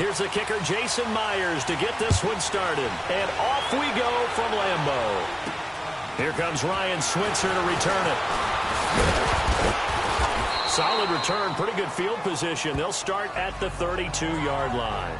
Here's the kicker, Jason Myers, to get this one started. And off we go from Lambeau. Here comes Ryan Switzer to return it. Solid return, pretty good field position. They'll start at the 32-yard line.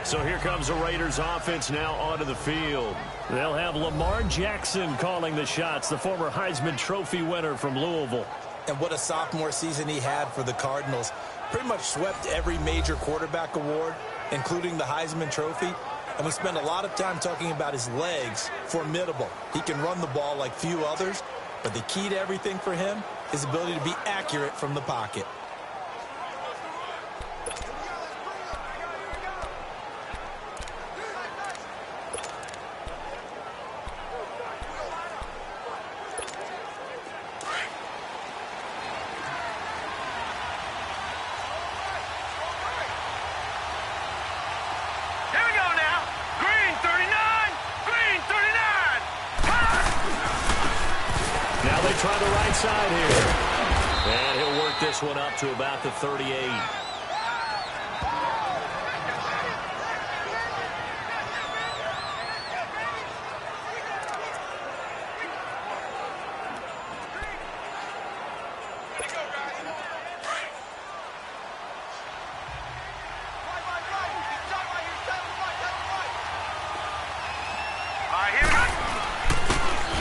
So here comes the Raiders offense now onto the field. They'll have Lamar Jackson calling the shots, the former Heisman Trophy winner from Louisville. And what a sophomore season he had for the Cardinals. Pretty much swept every major quarterback award, including the Heisman Trophy. And we spend a lot of time talking about his legs. Formidable. He can run the ball like few others, but the key to everything for him is the ability to be accurate from the pocket. Try the right side here. And he'll work this one up to about the 38.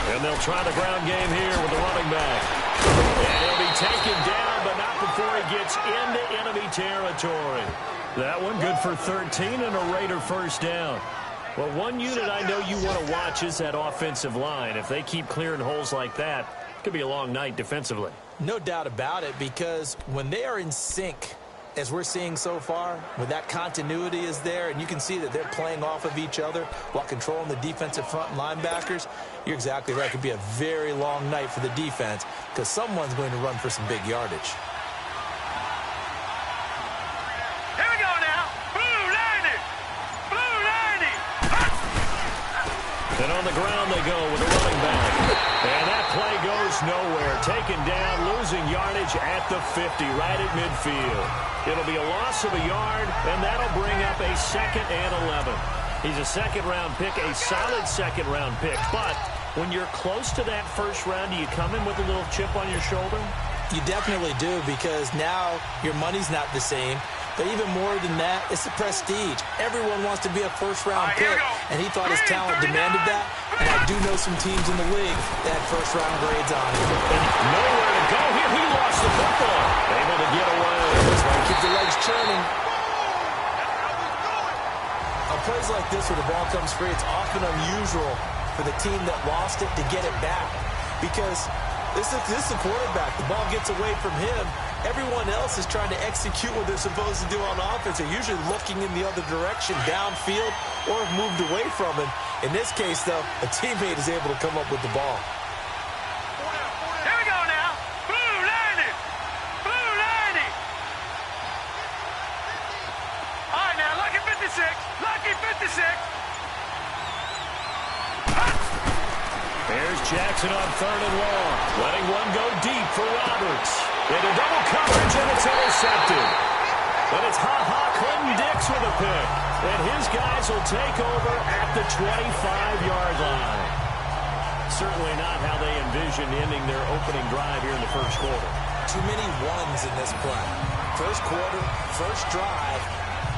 And they'll try the ground game here with the running back. And he'll be taken down, but not before he gets into enemy territory. That one good for 13 and a Raider first down. Well, one unit I know you want to watch is that offensive line. If they keep clearing holes like that, it could be a long night defensively. No doubt about it, because when they are in sync, as we're seeing so far, when that continuity is there, and you can see that they're playing off of each other while controlling the defensive front linebackers, you're exactly right. It could be a very long night for the defense because someone's going to run for some big yardage. Here we go now. Blue 90. Blue 90. And on the ground they go with the running back. And that play goes nowhere. Taken down, losing yardage at the 50, right at midfield. It'll be a loss of a yard, and that'll bring up a 2nd and 11. He's a second-round pick, a solid second-round pick. But when you're close to that first round, do you come in with a little chip on your shoulder? You definitely do, because now your money's not the same. But even more than that, it's the prestige. Everyone wants to be a first-round pick, and he thought his talent demanded that. And I do know some teams in the league that had first-round grades on him. And nowhere to go here. He lost the football. Able to get away. That's why he keeps the legs churning. On plays like this where the ball comes free, it's often unusual for the team that lost it to get it back. Because this is the quarterback. The ball gets away from him. Everyone else is trying to execute what they're supposed to do on offense. They're usually looking in the other direction, downfield, or have moved away from him. In this case, though, a teammate is able to come up with the ball. Here we go now. Blue 90. Blue 90. All right, now, lucky 56. Lucky 56. Here's Jackson on 3rd and long. Letting one go deep for Roberts. Into double coverage, and it's intercepted. But it's Clinton-Dix with a pick. And his guys will take over at the 25-yard line. Certainly not how they envisioned ending their opening drive here in the first quarter. Too many ones in this play. First quarter, first drive,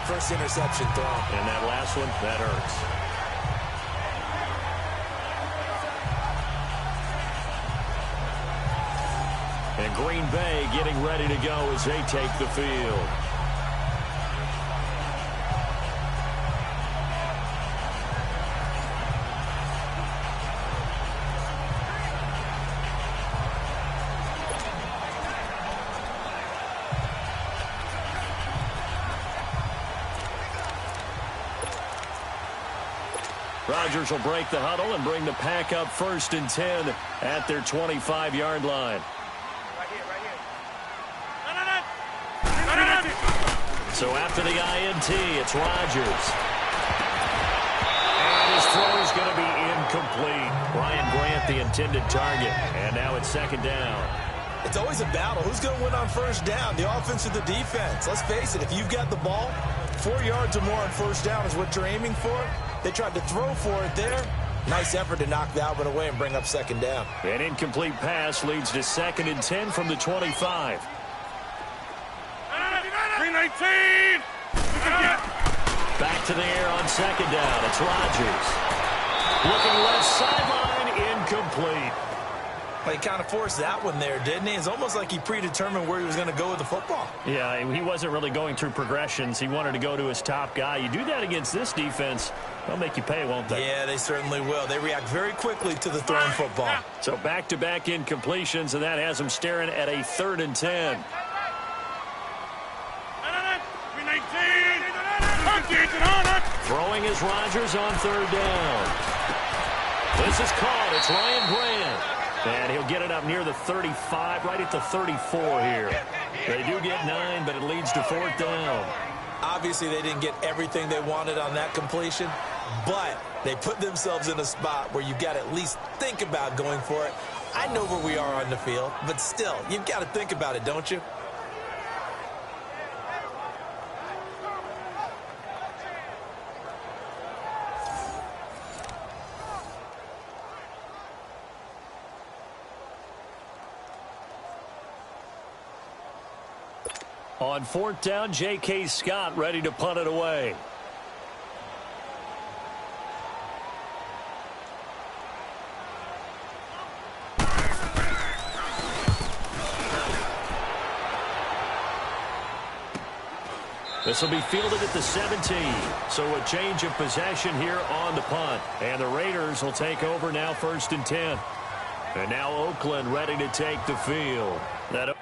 first interception thrown. And that last one, that hurts. And Green Bay getting ready to go as they take the field. Rodgers will break the huddle and bring the pack up 1st and 10 at their 25-yard line. So after the INT, it's Rodgers. And his throw is going to be incomplete. Ryan Grant, the intended target. And now it's 2nd down. It's always a battle. Who's going to win on first down, the offense or the defense? Let's face it, if you've got the ball, 4 yards or more on first down is what you're aiming for. They tried to throw for it there. Nice effort to knock that one away and bring up second down. An incomplete pass leads to 2nd and 10 from the 25. 319! Back to the air on 2nd down. It's Rodgers. Looking left sideline, incomplete. Well, he kind of forced that one there, didn't he? It's almost like he predetermined where he was going to go with the football. Yeah, he wasn't really going through progressions. He wanted to go to his top guy. You do that against this defense, they'll make you pay, won't they? Yeah, they certainly will. They react very quickly to the thrown football. So back-to-back incompletions, and that has him staring at a 3rd and 10. Throwing is Rodgers on 3rd down. This is caught. It's Ryan Brand. And he'll get it up near the 35, right at the 34 here. They do get 9, but it leads to 4th down. Obviously, they didn't get everything they wanted on that completion, but they put themselves in a spot where you've got to at least think about going for it. I know where we are on the field, but still, you've got to think about it, don't you? On 4th down, J.K. Scott ready to punt it away. This will be fielded at the 17. So a change of possession here on the punt. And the Raiders will take over now 1st and 10. And now Oakland ready to take the field. That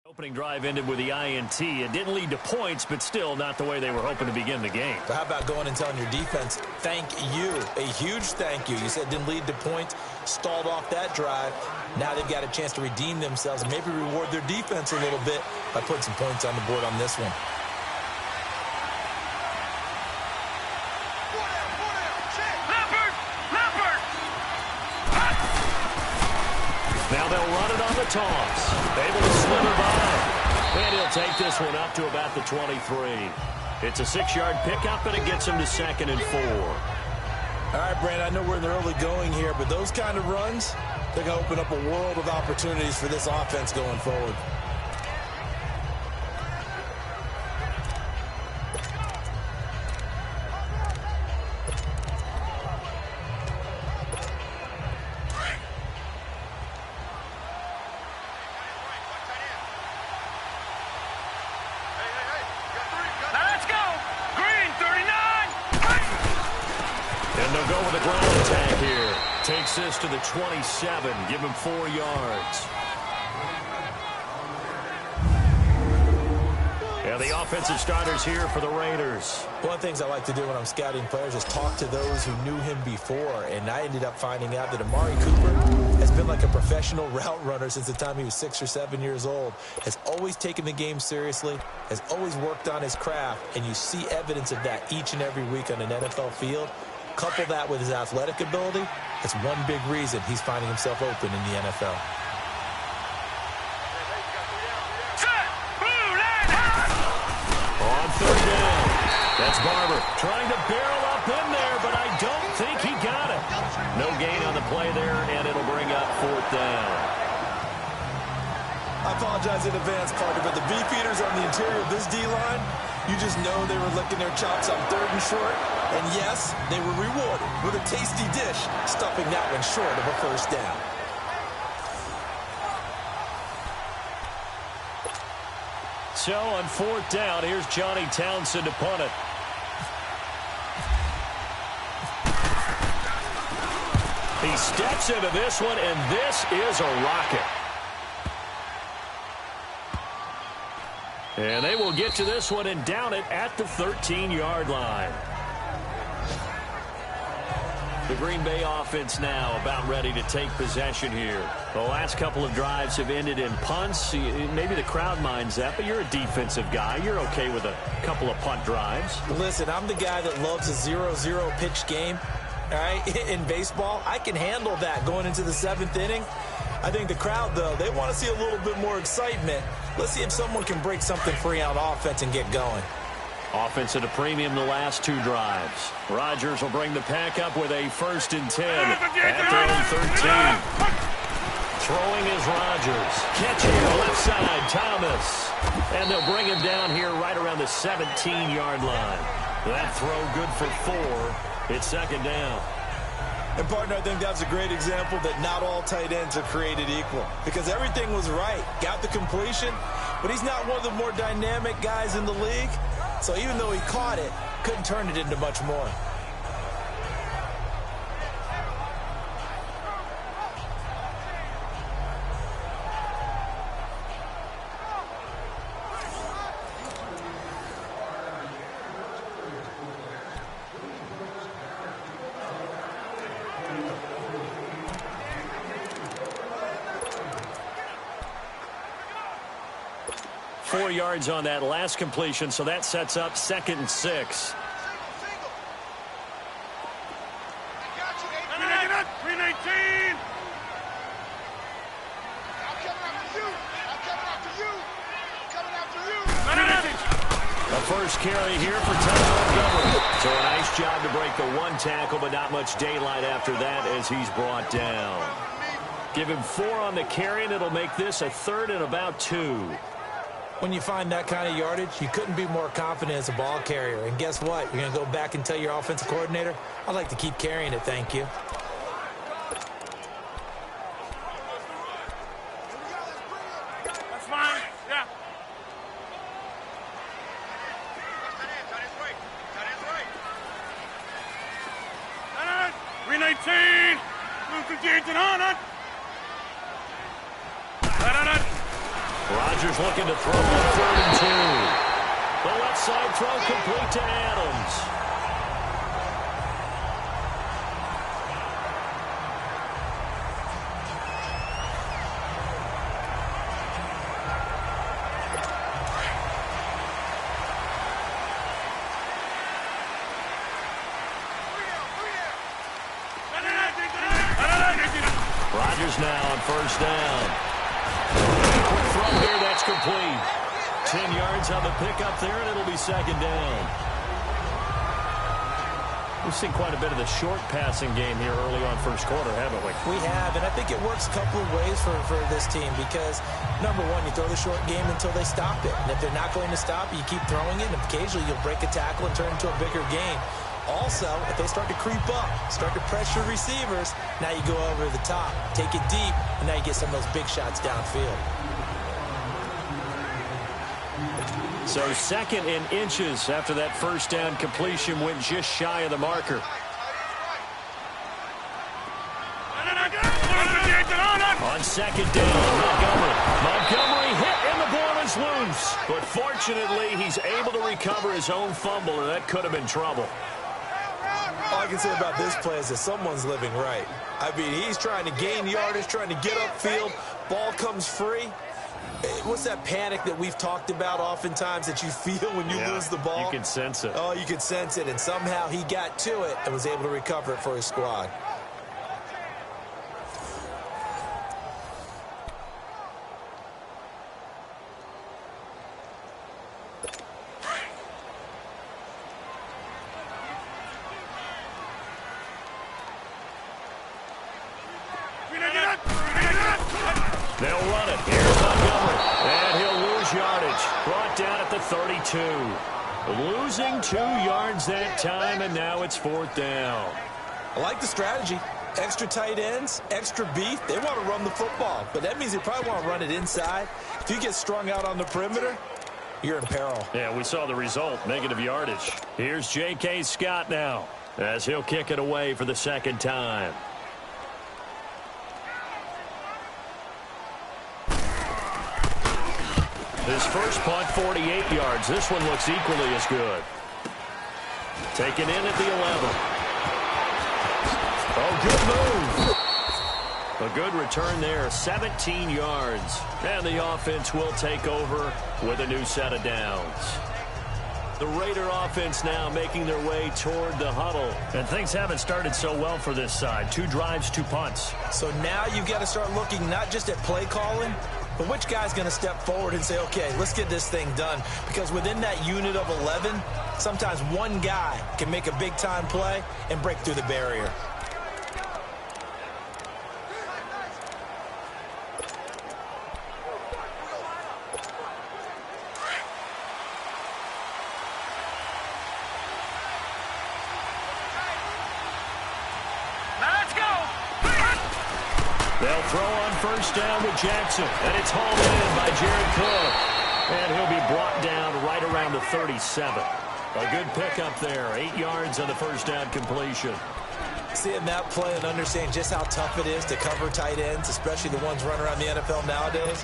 Opening drive ended with the INT. It didn't lead to points, but still not the way they were hoping to begin the game. But how about going and telling your defense, thank you, a huge thank you. You said it didn't lead to points, stalled off that drive. Now they've got a chance to redeem themselves and maybe reward their defense a little bit by putting some points on the board on this one. Now they'll run it on the toss. Able to slither by. And he'll take this one up to about the 23. It's a 6-yard pickup, and it gets him to 2nd and 4. All right, Brandon, I know we're in the early going here, but those kind of runs, they're going to open up a world of opportunities for this offense going forward. Takes this to the 27. Give him 4 yards. Yeah, the offensive starters here for the Raiders. One of the things I like to do when I'm scouting players is talk to those who knew him before. And I ended up finding out that Amari Cooper has been like a professional route runner since the time he was 6 or 7 years old. Has always taken the game seriously. Has always worked on his craft. And you see evidence of that each and every week on an NFL field. Couple that with his athletic ability, that's one big reason he's finding himself open in the NFL. On 3rd down, that's Barber trying to barrel up in there, but I don't think he got it. No gain on the play there, and it'll bring up 4th down. I apologize in advance, partner, but the beefeaters on the interior of this D-line, you just know they were licking their chops on 3rd and short. And yes, they were rewarded with a tasty dish, stuffing that one short of a 1st down. So on 4th down, here's Johnny Townsend to punt it. He steps into this one, and this is a rocket. And they will get to this one and down it at the 13-yard line. The Green Bay offense now about ready to take possession here. The last couple of drives have ended in punts. Maybe the crowd minds that, but you're a defensive guy. You're okay with a couple of punt drives. Listen, I'm the guy that loves a 0-0 pitch game. All right, in baseball, I can handle that going into the 7th inning. I think the crowd, though, they want to see a little bit more excitement. Let's see if someone can break something free on offense and get going. Offense at a premium the last 2 drives. Rodgers will bring the pack up with a 1st and 10 at their own 13. Throwing is Rodgers. Catching left side, Thomas. And they'll bring him down here right around the 17-yard line. That throw good for 4. It's 2nd down. And, partner, I think that's a great example that not all tight ends are created equal. Because everything was right. Got the completion, but he's not one of the more dynamic guys in the league. So even though he caught it, couldn't turn it into much more. Four yards on that last completion, so that sets up 2nd and 6. A first carry here for Ty Montgomery. So a nice job to break the 1 tackle, but not much daylight after that as he's brought down. Give him 4 on the carry, and it'll make this a 3rd and about 2. When you find that kind of yardage, you couldn't be more confident as a ball carrier. And guess what? You're going to go back and tell your offensive coordinator, I'd like to keep carrying it, thank you. That's fine. Yeah. 319. Move to Jason on. Rodgers looking to throw on 3rd and 2. The left side throw complete to Adams. Rodgers now on 1st down. Quick throw here, that's complete. 10 yards on the pickup there, and it'll be 2nd down. We've seen quite a bit of the short passing game here early on 1st quarter, haven't we? We have, and I think it works a couple of ways for this team because, number one, you throw the short game until they stop it. And if they're not going to stop it, you keep throwing it, and occasionally you'll break a tackle and turn it into a bigger game. Also, if they start to creep up, start to pressure receivers, now you go over the top, take it deep, and now you get some of those big shots downfield. So 2nd and inches after that 1st down completion went just shy of the marker. On 2nd down, Montgomery hit and the ball is loose. But fortunately, he's able to recover his own fumble, and that could have been trouble. All I can say about this play is that someone's living right. I mean, he's trying to gain yardage, trying to get upfield. Ball comes free. What's that panic that we've talked about oftentimes that you feel when you lose the ball? You can sense it. Oh, you can sense it, and somehow he got to it and was able to recover it for his squad. They'll run it. Here's Montgomery. And he'll lose yardage. Brought down at the 32. Losing 2 yards that time, and now it's 4th down. I like the strategy. Extra tight ends, extra beef. They want to run the football, but that means they probably want to run it inside. If you get strung out on the perimeter, you're in peril. Yeah, we saw the result, negative yardage. Here's J.K. Scott now as he'll kick it away for the 2nd time. His first punt, 48 yards. This one looks equally as good. Taken in at the 11. Oh, good move. A good return there, 17 yards. And the offense will take over with a new set of downs. The Raider offense now making their way toward the huddle. And things haven't started so well for this side. 2 drives, 2 punts. So now you've got to start looking not just at play calling, but which guy's going to step forward and say, okay, let's get this thing done? Because within that unit of 11, sometimes one guy can make a big-time play and break through the barrier. They'll throw on 1st down with Jackson, and it's hauled in by Jared Cook. And he'll be brought down right around the 37. A good pickup there, 8 yards on the 1st down completion. Seeing that play and understanding just how tough it is to cover tight ends, especially the ones running around the NFL nowadays,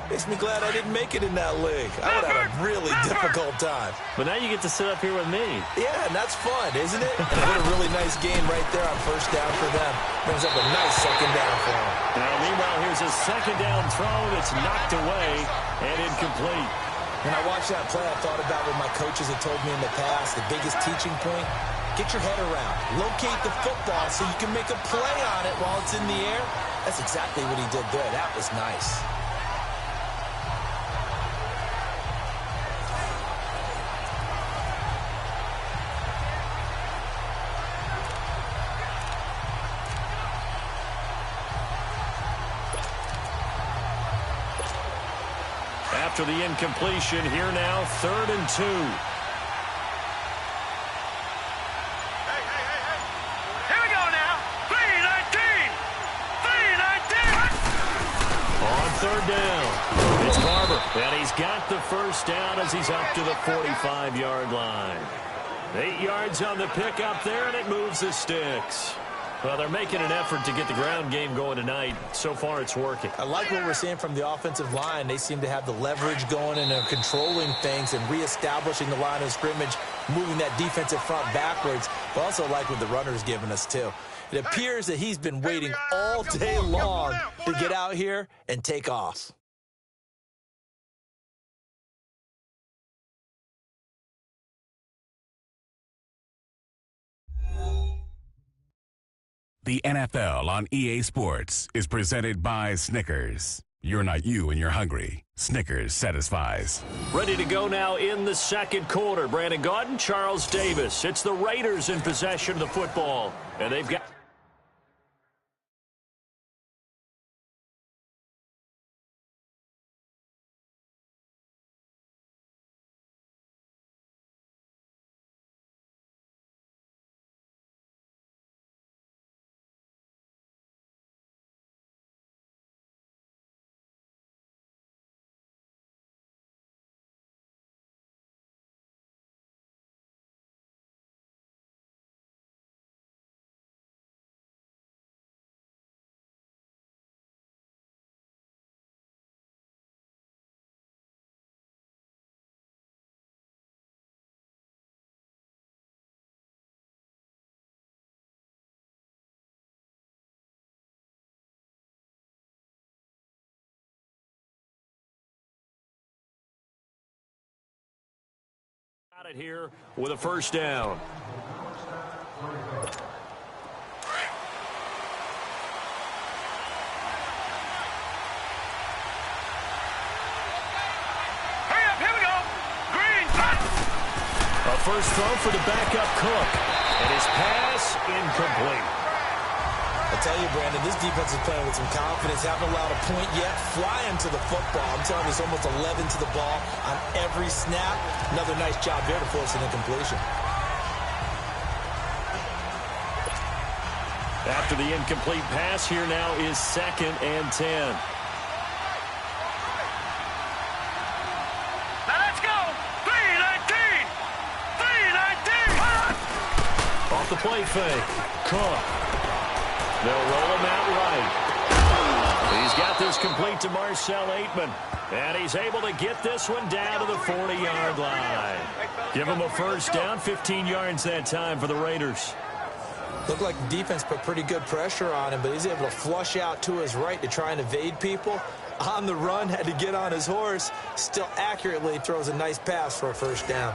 makes me glad I didn't make it in that league. I would have had a really difficult time. But now you get to sit up here with me. Yeah, and that's fun, isn't it? And what a really nice game right there on 1st down for them. Brings up a nice 2nd down for them. Now, meanwhile, here's a 2nd down throw that's knocked away and incomplete. When I watched that play, I thought about what my coaches had told me in the past. The biggest teaching point, get your head around. Locate the football so you can make a play on it while it's in the air. That's exactly what he did there. That was nice. After the incompletion, here now, 3rd and 2. Here we go now. 3-19. 3-19. On 3rd down, it's Barber. And he's got the 1st down as he's up to the 45-yard line. 8 yards on the pickup there, and it moves the sticks. Well, they're making an effort to get the ground game going tonight. So far, it's working. I like what we're seeing from the offensive line. They seem to have the leverage going and are controlling things and reestablishing the line of scrimmage, moving that defensive front backwards. But also like what the runner's giving us, too. It appears that he's been waiting all day long to get out here and take off. The NFL on EA Sports is presented by Snickers. You're not you when you're hungry. Snickers satisfies. Ready to go now in the second quarter. Brandon Gaudin, Charles Davis. It's the Raiders in possession of the football. And they've got... Got it here with a first down. Hurry up, here we go. Green, cut. A first throw for the backup Cook. And his pass incomplete. I tell you, Brandon, this defense is playing with some confidence. Haven't allowed a point yet. Flying to the football. I'm telling you, it's almost 11 to the ball on every snap. Another nice job there to force an incompletion. After the incomplete pass, here now is 2nd and 10. Now let's go. 319. 319. Off the play fake. Cook. They'll roll him out right. He's got this complete to Marcel Aitman. And he's able to get this one down to the 40-yard line. Give him a first down, 15 yards that time for the Raiders. Looked like the defense put pretty good pressure on him, but he's able to flush out to his right to try and evade people. On the run, had to get on his horse. Still accurately throws a nice pass for a first down.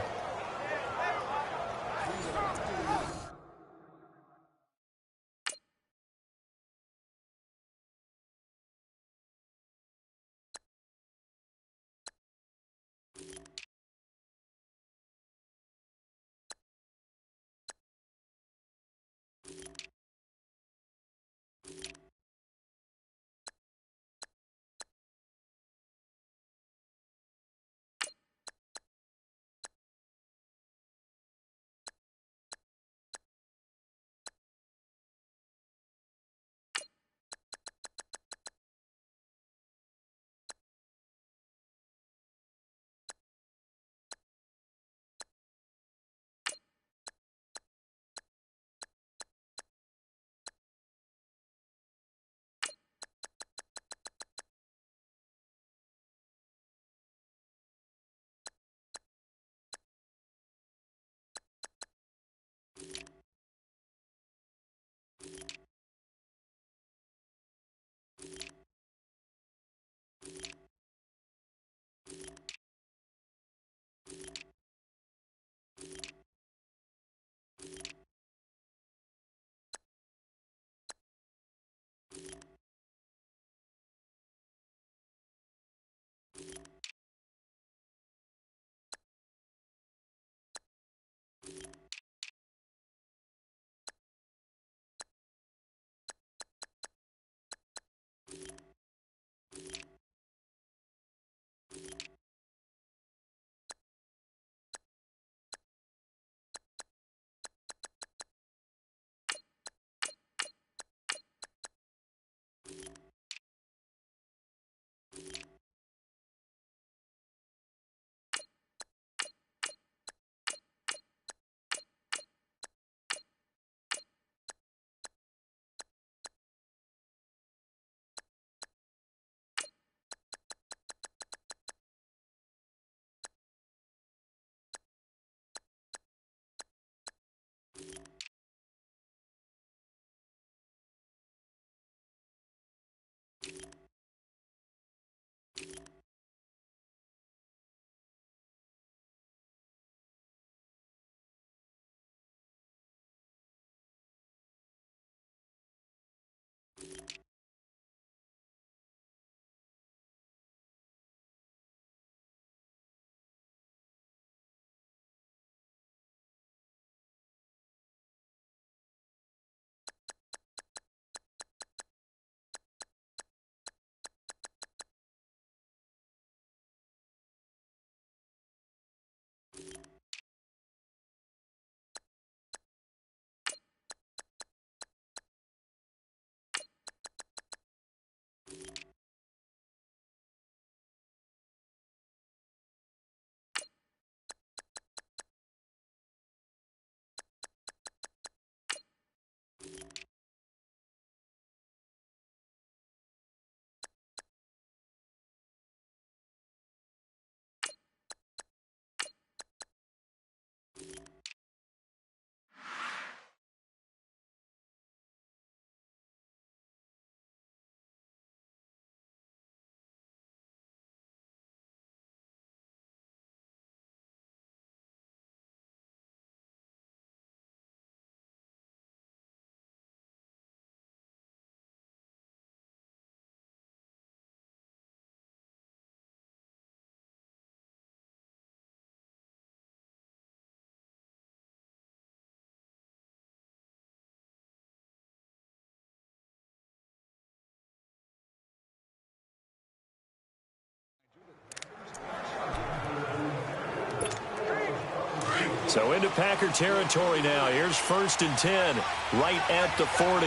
So into Packer territory now. Here's 1st and 10, right at the 40. Here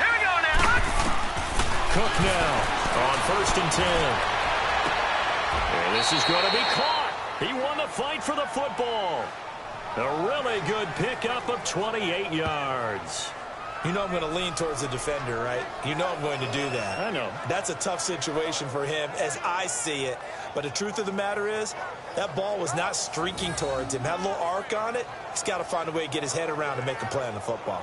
we go now. Cook now on 1st and 10. And this is going to be caught. He won the fight for the football. A really good pickup of 28 yards. You know I'm going to lean towards the defender, right? You know I'm going to do that. I know. That's a tough situation for him as I see it. But the truth of the matter is, that ball was not streaking towards him. Had a little arc on it. He's got to find a way to get his head around and make a play on the football.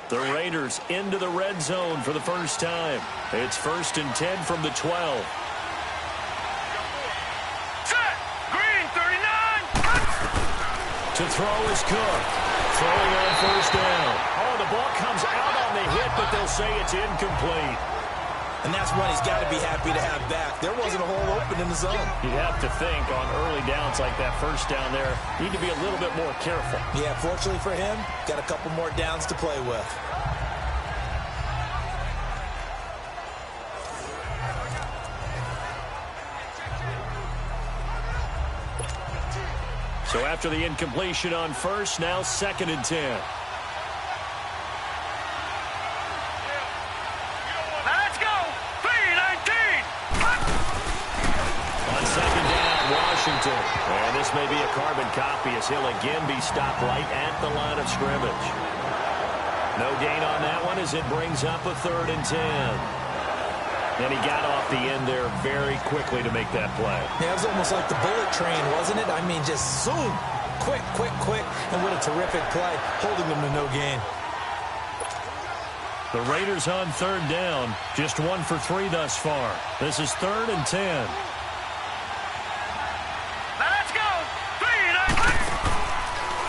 The Raiders into the red zone for the first time. It's 1st and 10 from the 12. Set. Green 39. To throw is Cook. Throwing on 1st down. Oh, the ball comes out on the hit, but they'll say it's incomplete. And that's one he's got to be happy to have back. There wasn't a hole open in the zone. You'd have to think on early downs like that 1st down there, need to be a little bit more careful. Yeah, fortunately for him, got a couple more downs to play with. So after the incompletion on 1st, now 2nd and 10. Let's go. 319. On 2nd down, Washington. And this may be a carbon copy as he'll again be stopped right at the line of scrimmage. No gain on that one as it brings up a 3rd and 10. And he got off the end there very quickly to make that play. Yeah, it was almost like the bullet train, wasn't it? I mean, just zoom. Quick, quick, quick. And what a terrific play, holding them to no gain. The Raiders on 3rd down. Just 1 for 3 thus far. This is 3rd and 10. Let's go. 319.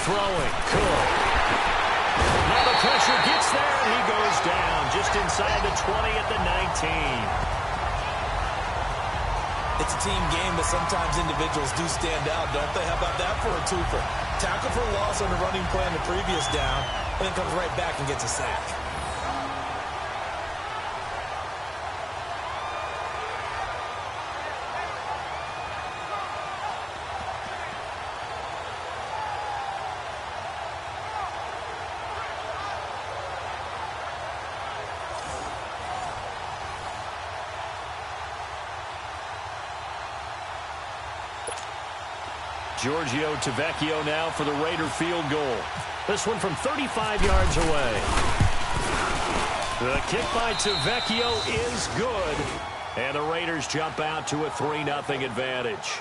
Throwing, Cook. Now the pressure gets there, and he goes down just inside the 20 at the 19. It's a team game, but sometimes individuals do stand out, don't they? How about that for a twofer? Tackle for loss on the running play on the previous down, and then comes right back and gets a sack. Giorgio Tavecchio now for the Raider field goal. This one from 35 yards away. The kick by Tavecchio is good. And the Raiders jump out to a 3-0 advantage.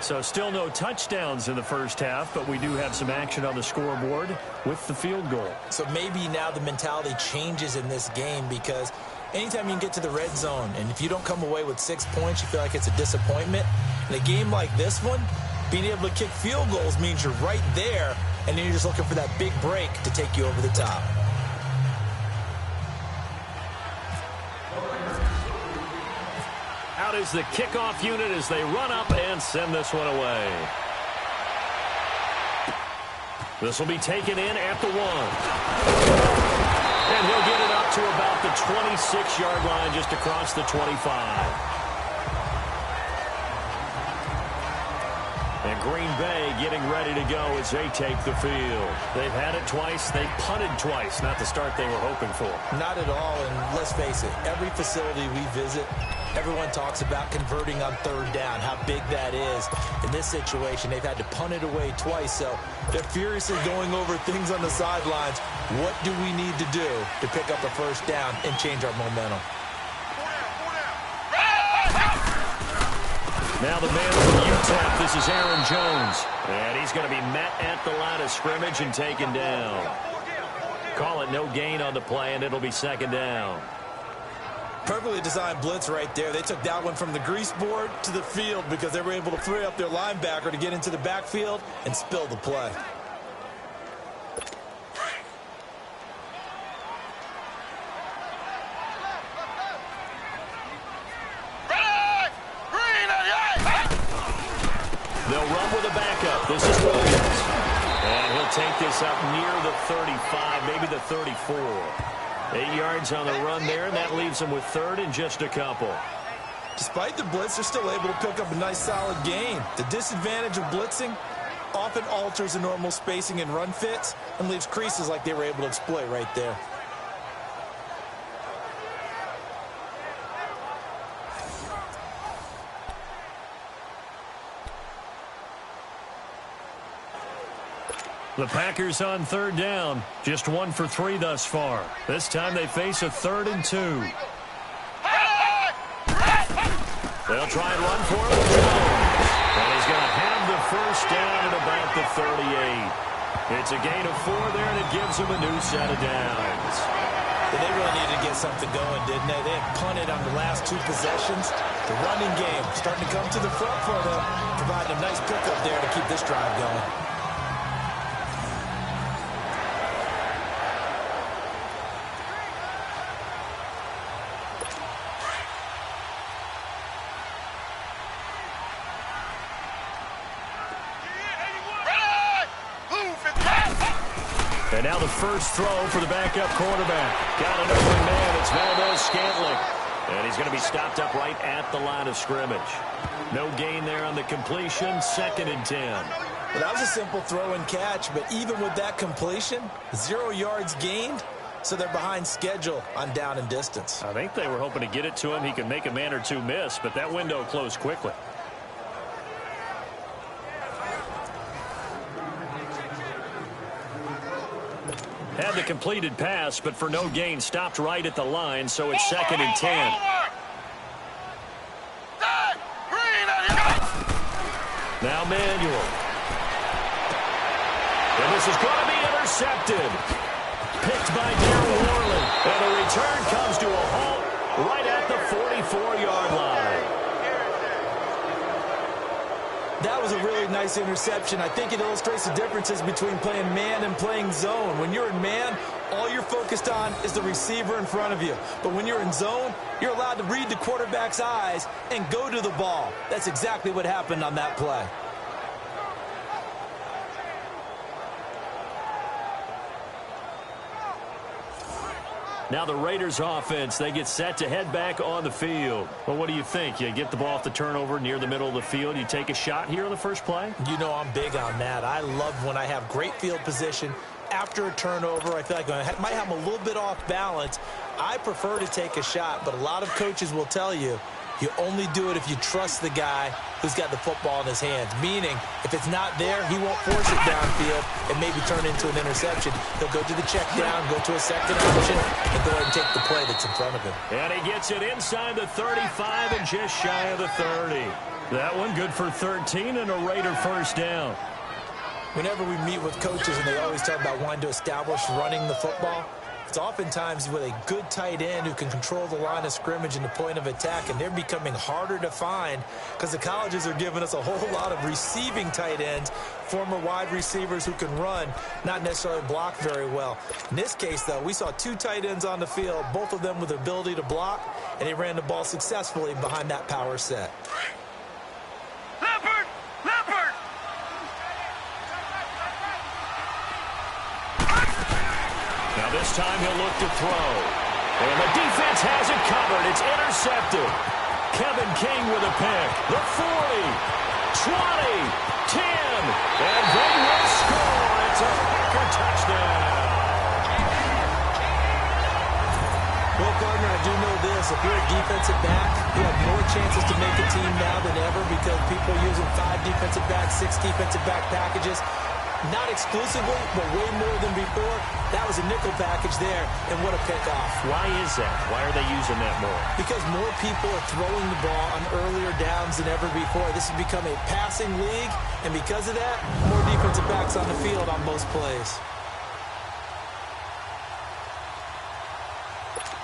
So still no touchdowns in the first half, but we do have some action on the scoreboard with the field goal. So maybe now the mentality changes in this game because anytime you can get to the red zone, and if you don't come away with 6 points, you feel like it's a disappointment. In a game like this one, being able to kick field goals means you're right there, and then you're just looking for that big break to take you over the top. Out is the kickoff unit as they run up and send this one away. This will be taken in at the 1. And he'll get it up to about the 26-yard line just across the 25. And Green Bay getting ready to go as they take the field. They've had it twice. They've punted twice. Not the start they were hoping for. Not at all, and let's face it, every facility we visit, everyone talks about converting on 3rd down, how big that is. In this situation, they've had to punt it away twice, so they're furiously going over things on the sidelines. What do we need to do to pick up a 1st down and change our momentum? Now the man from UTEP, this is Aaron Jones. And he's going to be met at the line of scrimmage and taken down. Call it no gain on the play, and it'll be 2nd down. Perfectly designed blitz right there. They took that one from the grease board to the field because they were able to free up their linebacker to get into the backfield and spill the play. They'll run with a backup. This is Williams. to take this up near the 35, maybe the 34. 8 yards on the run there, and that leaves them with third and just a couple. Despite the blitz, they're still able to pick up a nice, solid gain. The disadvantage of blitzing often alters the normal spacing and run fits and leaves creases like they were able to exploit right there. The Packers on third down. Just 1 for 3 thus far. This time they face a 3rd and 2. They'll try and run for it with Jones. And he's going to have the first down at about the 38. It's a gain of 4 there, and it gives them a new set of downs. But they really needed to get something going, didn't they? They had punted on the last 2 possessions. The running game starting to come to the front for them, providing a nice pickup there to keep this drive going. And now the first throw for the backup quarterback. Got an open man. It's Valdez-Scantling. And he's going to be stopped up right at the line of scrimmage. No gain there on the completion. 2nd and 10. Well, that was a simple throw and catch, but even with that completion, 0 yards gained, so they're behind schedule on down and distance. I think they were hoping to get it to him. He could make a man or two miss, but that window closed quickly. Had the completed pass, but for no gain, stopped right at the line, so it's 2nd and 10. Now Manuel. And this is going to be intercepted. Picked by Darren Warland. And the return comes to a halt right at the 44-yard line. That was a really nice interception. I think it illustrates the differences between playing man and playing zone. When you're in man, all you're focused on is the receiver in front of you. But when you're in zone, you're allowed to read the quarterback's eyes and go to the ball. That's exactly what happened on that play. Now the Raiders offense, they get set to head back on the field. Well, what do you think? You get the ball off the turnover near the middle of the field. You take a shot here on the first play? You know I'm big on that. I love when I have great field position. After a turnover, I feel like I might have them a little bit off balance. I prefer to take a shot, but a lot of coaches will tell you, you only do it if you trust the guy who's got the football in his hands. Meaning, if it's not there, he won't force it downfield and maybe turn into an interception. He'll go to the check down, go to a second option, and go ahead and take the play that's in front of him. And he gets it inside the 35 and just shy of the 30. That one good for 13 and a Raider first down. Whenever we meet with coaches and they always talk about wanting to establish running the football, it's oftentimes with a good tight end who can control the line of scrimmage and the point of attack, and they're becoming harder to find because the colleges are giving us a whole lot of receiving tight ends, former wide receivers who can run, not necessarily block very well. In this case, though, we saw 2 tight ends on the field, both of them with the ability to block, and they ran the ball successfully behind that power set. Leopard! Leopard! Now this time he'll look to throw. And the defense has it covered. It's intercepted. Kevin King with a pick. The 40, 20, 10. And they will score. It's a Packer touchdown. Well, Gardner, I do know this. If you're a defensive back, you have more chances to make a team now than ever because people are using 5 defensive backs, 6 defensive back packages. Not exclusively, but way more than before. That was a nickel package there, and what a pickoff. Why is that? Why are they using that more? Because more people are throwing the ball on earlier downs than ever before. This has become a passing league, and because of that, more defensive backs on the field on most plays.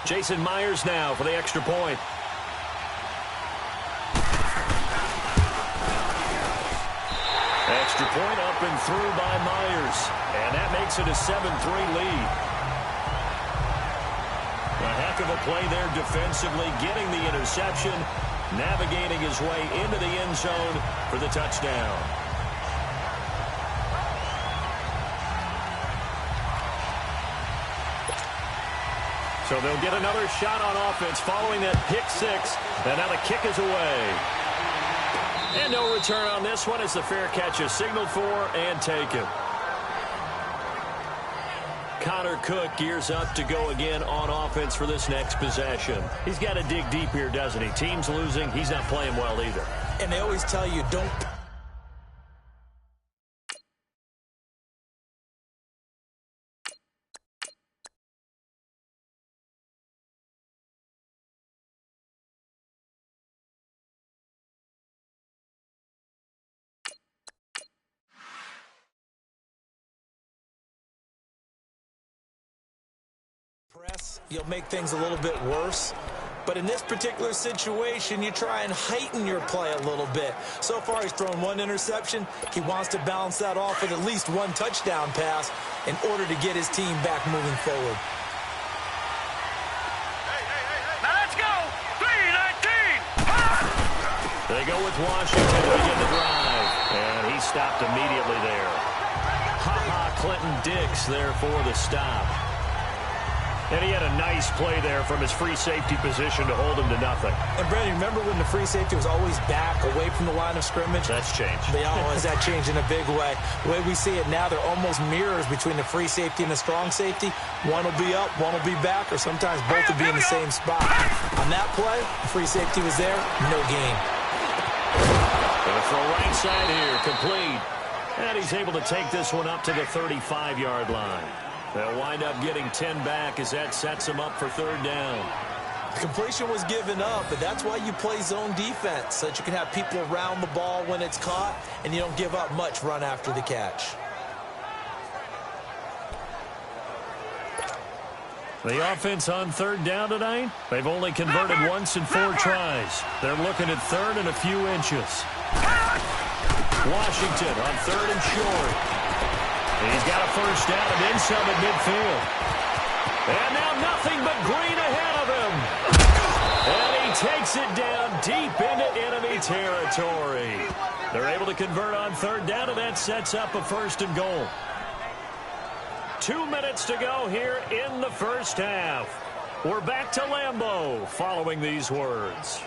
Jason Myers now for the extra point. Extra point up and through by Myers. And that makes it a 7-3 lead. A heck of a play there defensively, getting the interception, navigating his way into the end zone for the touchdown. So they'll get another shot on offense following that pick six. And now the kick is away. And no return on this one as the fair catch is signaled for and taken. Connor Cook gears up to go again on offense for this next possession. He's got to dig deep here, doesn't he? Team's losing. He's not playing well either. And they always tell you, don't... press, you'll make things a little bit worse. But in this particular situation, you try and heighten your play a little bit. So far, he's thrown one interception. He wants to balance that off with at least one touchdown pass in order to get his team back moving forward. Now let's go. 3-19. They go with Washington to begin the drive. And he stopped immediately there. Clinton Dix there for the stop. And he had a nice play there from his free safety position to hold him to nothing. And, Brandon, remember when the free safety was always back, away from the line of scrimmage? That's changed. Has that changed in a big way? The way we see it now, they're almost mirrors between the free safety and the strong safety. One will be up, one will be back, or sometimes both will be in the same spot. On that play, the free safety was there, no gain. For right side here, complete. And he's able to take this one up to the 35-yard line. They'll wind up getting 10 back as that sets them up for third down. Completion was given up, but that's why you play zone defense, so that you can have people around the ball when it's caught, and you don't give up much run after the catch. The offense on third down tonight, they've only converted once in 4 tries. They're looking at third and a few inches. Washington on third and short. He's got a first down and then some at midfield. And now nothing but green ahead of him. And he takes it down deep into enemy territory. They're able to convert on third down, and that sets up a first and goal. 2 minutes to go here in the first half. We're back to Lambeau following these words.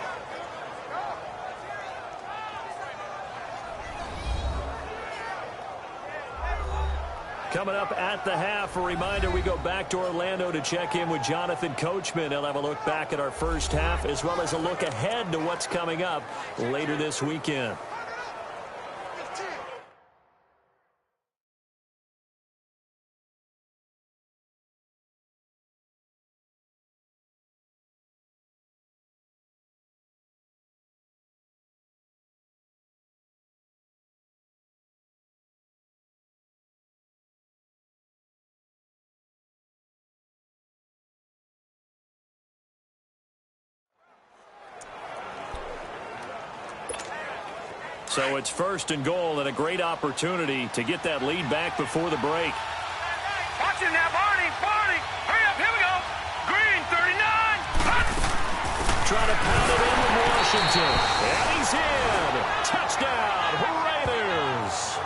Coming up at the half, a reminder, we go back to Orlando to check in with Jonathan Coachman. He'll have a look back at our first half as well as a look ahead to what's coming up later this weekend. So it's first and goal and a great opportunity to get that lead back before the break. Watch it now, Barney. Barney. Hurry up. Here we go. Green, 39. Trying to pound it in with Washington. And he's in. Touchdown, Raiders.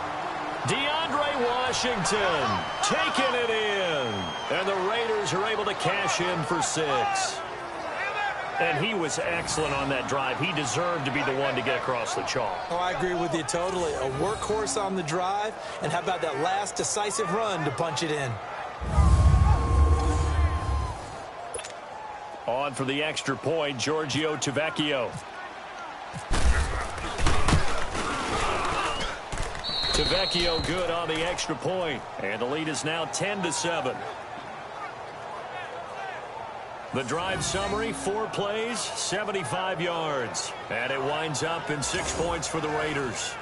DeAndre Washington taking it in. And the Raiders are able to cash in for 6. And he was excellent on that drive. He deserved to be the one to get across the chalk. Oh, I agree with you totally. A workhorse on the drive, and how about that last decisive run to punch it in? On for the extra point, Giorgio Tavecchio. Tavecchio good on the extra point, and the lead is now 10-7. The drive summary, 4 plays, 75 yards. And it winds up in 6 points for the Raiders.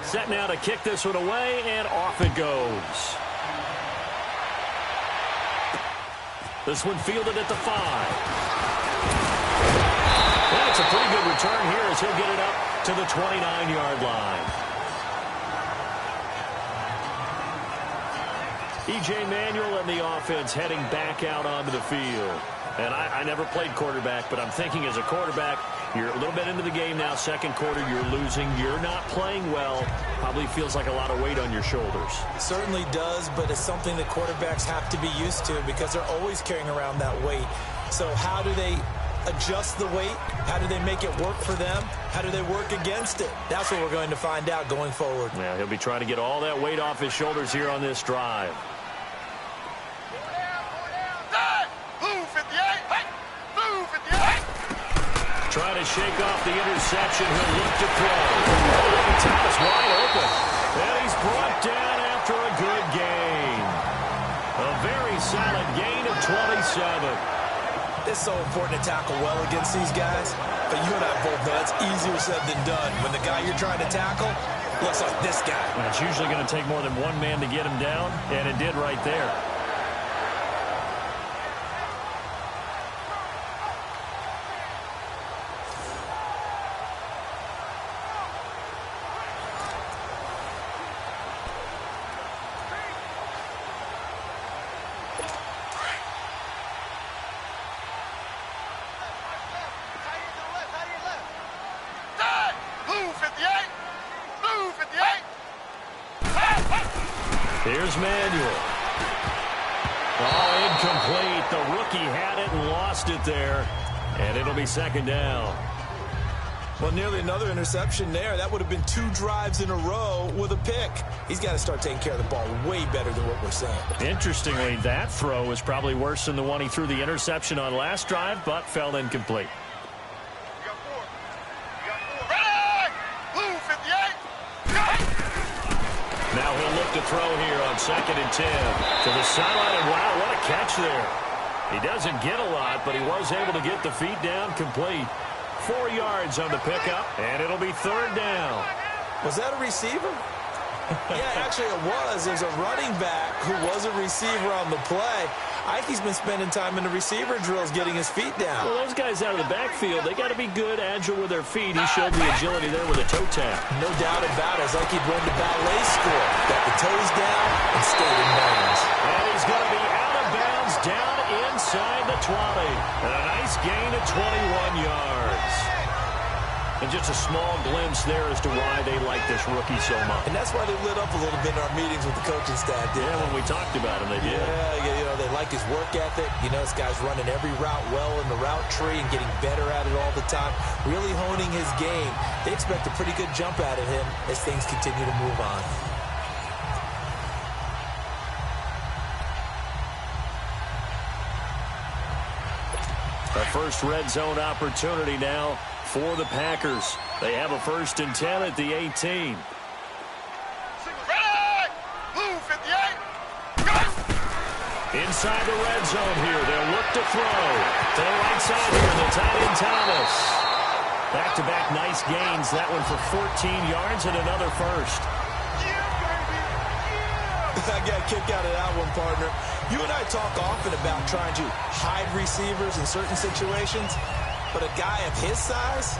Set now to kick this one away, and off it goes. This one fielded at the 5. And it's a pretty good return here as he'll get it up to the 29-yard line. E.J. Manuel and the offense heading back out onto the field. And I never played quarterback, but I'm thinking as a quarterback, you're a little bit into the game now. Second quarter, you're losing. You're not playing well. Probably feels like a lot of weight on your shoulders. Certainly does, but it's something that quarterbacks have to be used to because they're always carrying around that weight. So how do they adjust the weight? How do they make it work for them? How do they work against it? That's what we're going to find out going forward. Yeah, he'll be trying to get all that weight off his shoulders here on this drive. Trying to shake off the interception. He'll look to throw. Thomas wide open. And he's brought down after a good gain. A very solid gain of 27. It's so important to tackle well against these guys. But you and I both know that's easier said than done. When the guy you're trying to tackle looks like this guy. And it's usually going to take more than one man to get him down, and it did right there. Here's Manuel. Oh, incomplete. The rookie had it and lost it there. And it'll be second down. Well, nearly another interception there. That would have been 2 drives in a row with a pick. He's got to start taking care of the ball way better than what we're saying. Interestingly, that throw was probably worse than the one he threw the interception on last drive, but fell incomplete. Now he'll look to throw here on 2nd and 10 to the sideline, and wow, what a catch there. He doesn't get a lot, but he was able to get the feet down complete. 4 yards on the pickup, and it'll be 3rd down. Was that a receiver? Yeah, actually it was. There's a running back who was a receiver on the play. Ikey's been spending time in the receiver drills getting his feet down. Well, those guys out of the backfield, they got to be good, agile with their feet. He showed the agility there with a toe tap. No doubt about it. It's like he'd run the ballet school. Got the toes down and stayed in bounds. And he's going to be out of bounds down inside the 20. And a nice gain of 21 yards. And just a small glimpse there as to why they like this rookie so much. And that's why they lit up a little bit in our meetings with the coaching staff. Yeah, when we talked about him, they did. Yeah, you know, they like his work ethic. You know, this guy's running every route well in the route tree and getting better at it all the time. Really honing his game. They expect a pretty good jump out of him as things continue to move on. A first red zone opportunity now for the Packers. They have a 1st and 10 at the 18. Inside the red zone here. They'll look to throw. To the right side here, the tight end Thomas. Back-to-back nice gains. That one for 14 yards and another first. I got a kick out of that one, partner. You and I talk often about trying to hide receivers in certain situations, but a guy of his size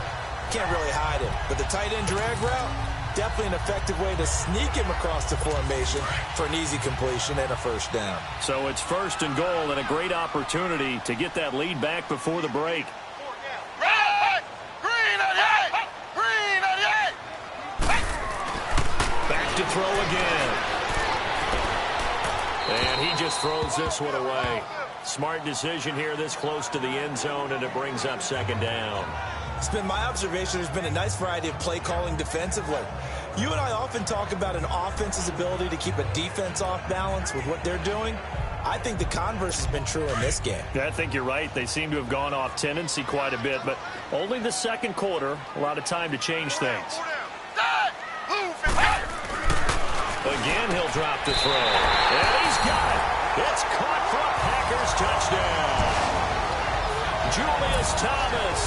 can't really hide him. But the tight end drag route, definitely an effective way to sneak him across the formation for an easy completion and a 1st down. So it's 1st and goal and a great opportunity to get that lead back before the break. Back to throw again. And he just throws this one away. Smart decision here this close to the end zone, and it brings up 2nd down. It's been my observation there's been a nice variety of play calling defensively. You and I often talk about an offense's ability to keep a defense off balance with what they're doing. I think the converse has been true in this game. Yeah, I think you're right. They seem to have gone off tendency quite a bit, but only the 2nd quarter, a lot of time to change things. Again, he'll drop the throw. And he's got it. It's caught for a Packers touchdown. Julius Thomas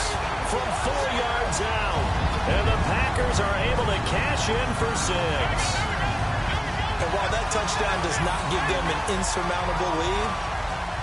from 4 yards out. And the Packers are able to cash in for 6. And while that touchdown does not give them an insurmountable lead,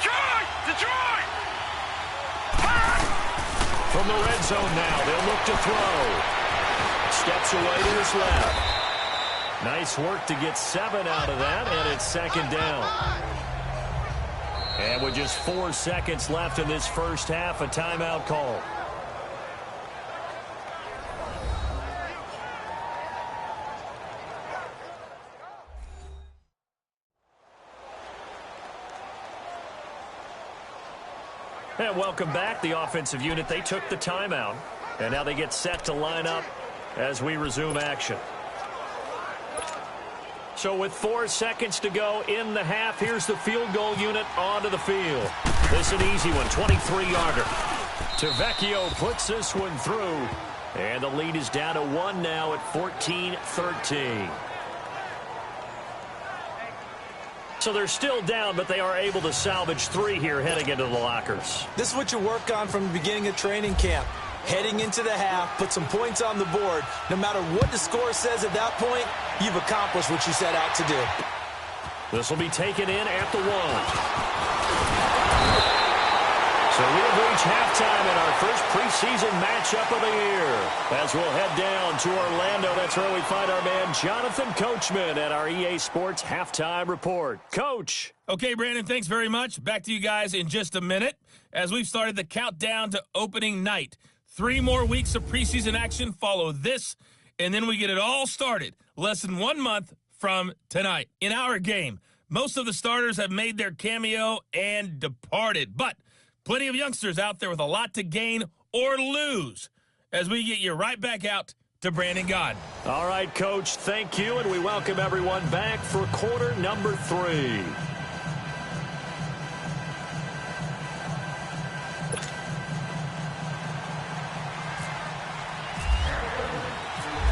Detroit! Detroit! From the red zone now, they'll look to throw. Steps away to his left. Nice work to get 7 out of that, and it's second down. And with just 4 seconds left in this first half, a timeout call. And welcome back. The offensive unit, they took the timeout. And now they get set to line up as we resume action. So with 4 seconds to go in the half, here's the field goal unit onto the field. This is an easy one, 23-yarder. Tavecchio puts this one through. And the lead is down to 1 now at 14-13. So they're still down, but they are able to salvage 3 here heading into the lockers. This is what you work on from the beginning of training camp. Heading into the half, put some points on the board. No matter what the score says at that point, you've accomplished what you set out to do. This will be taken in at the 1. So we have reached halftime in our first preseason matchup of the year. As we'll head down to Orlando, that's where we find our man Jonathan Coachman at our EA Sports Halftime Report. Coach. Okay, Brandon, thanks very much. Back to you guys in just a minute as we've started the countdown to opening night. 3 more weeks of preseason action follow this, and then we get it all started less than 1 month from tonight. In our game, most of the starters have made their cameo and departed, but plenty of youngsters out there with a lot to gain or lose as we get you right back out to Brandon Gaudin. All right, Coach, thank you, and we welcome everyone back for quarter number 3.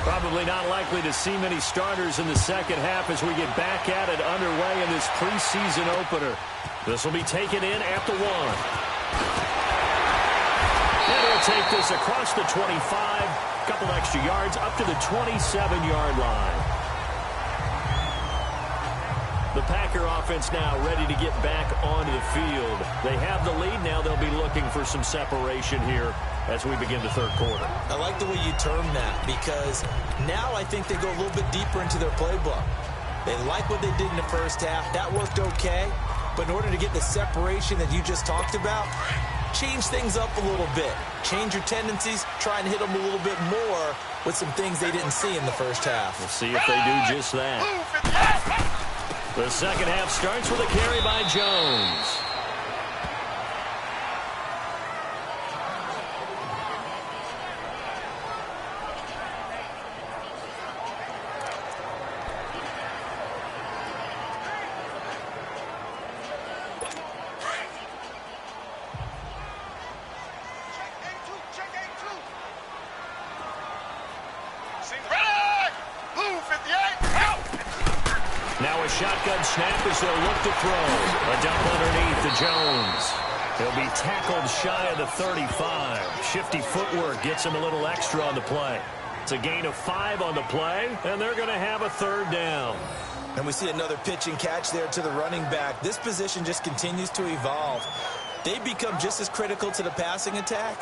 Probably not likely to see many starters in the second half as we get back at it underway in this preseason opener. This will be taken in at the 1. And he'll take this across the 25, a couple extra yards up to the 27-yard line. The Packer offense now ready to get back onto the field. They have the lead. Now they'll be looking for some separation here as we begin the third quarter. I like the way you term that because now I think they go a little bit deeper into their playbook. They like what they did in the first half. That worked okay. But in order to get the separation that you just talked about, change things up a little bit. Change your tendencies. Try and hit them a little bit more with some things they didn't see in the first half. We'll see if they do just that. The second half starts with a carry by Jones. Shotgun snap as they'll look to throw. A dump underneath to Jones. He'll be tackled shy of the 35. Shifty footwork gets him a little extra on the play. It's a gain of 5 on the play, and they're going to have a third down. And we see another pitch and catch there to the running back. This position just continues to evolve. They become just as critical to the passing attack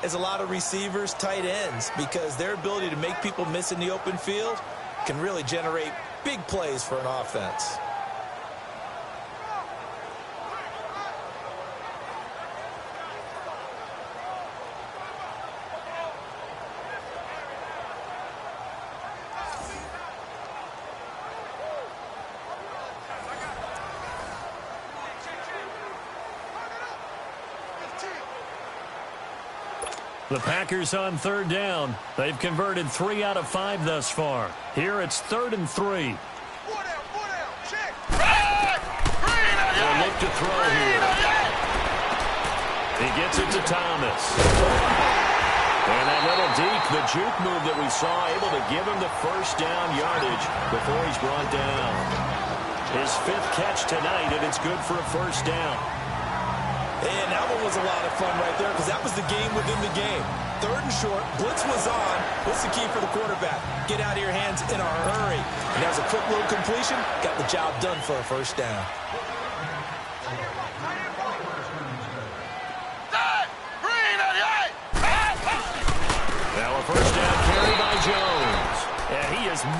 as a lot of receivers, tight ends, because their ability to make people miss in the open field can really generate big plays for an offense. The Packers on third down. They've converted 3 out of 5 thus far. Here it's 3rd and 3. They'll look to throw here. He gets it to Thomas. And that little deke, the juke move that we saw, able to give him the first down yardage before he's brought down. His 5th catch tonight, and it's good for a first down. And that one was a lot of fun right there because that was the game within the game. 3rd and short, blitz was on. What's the key for the quarterback? Get out of your hands in a hurry. And that was a quick little completion. Got the job done for a first down.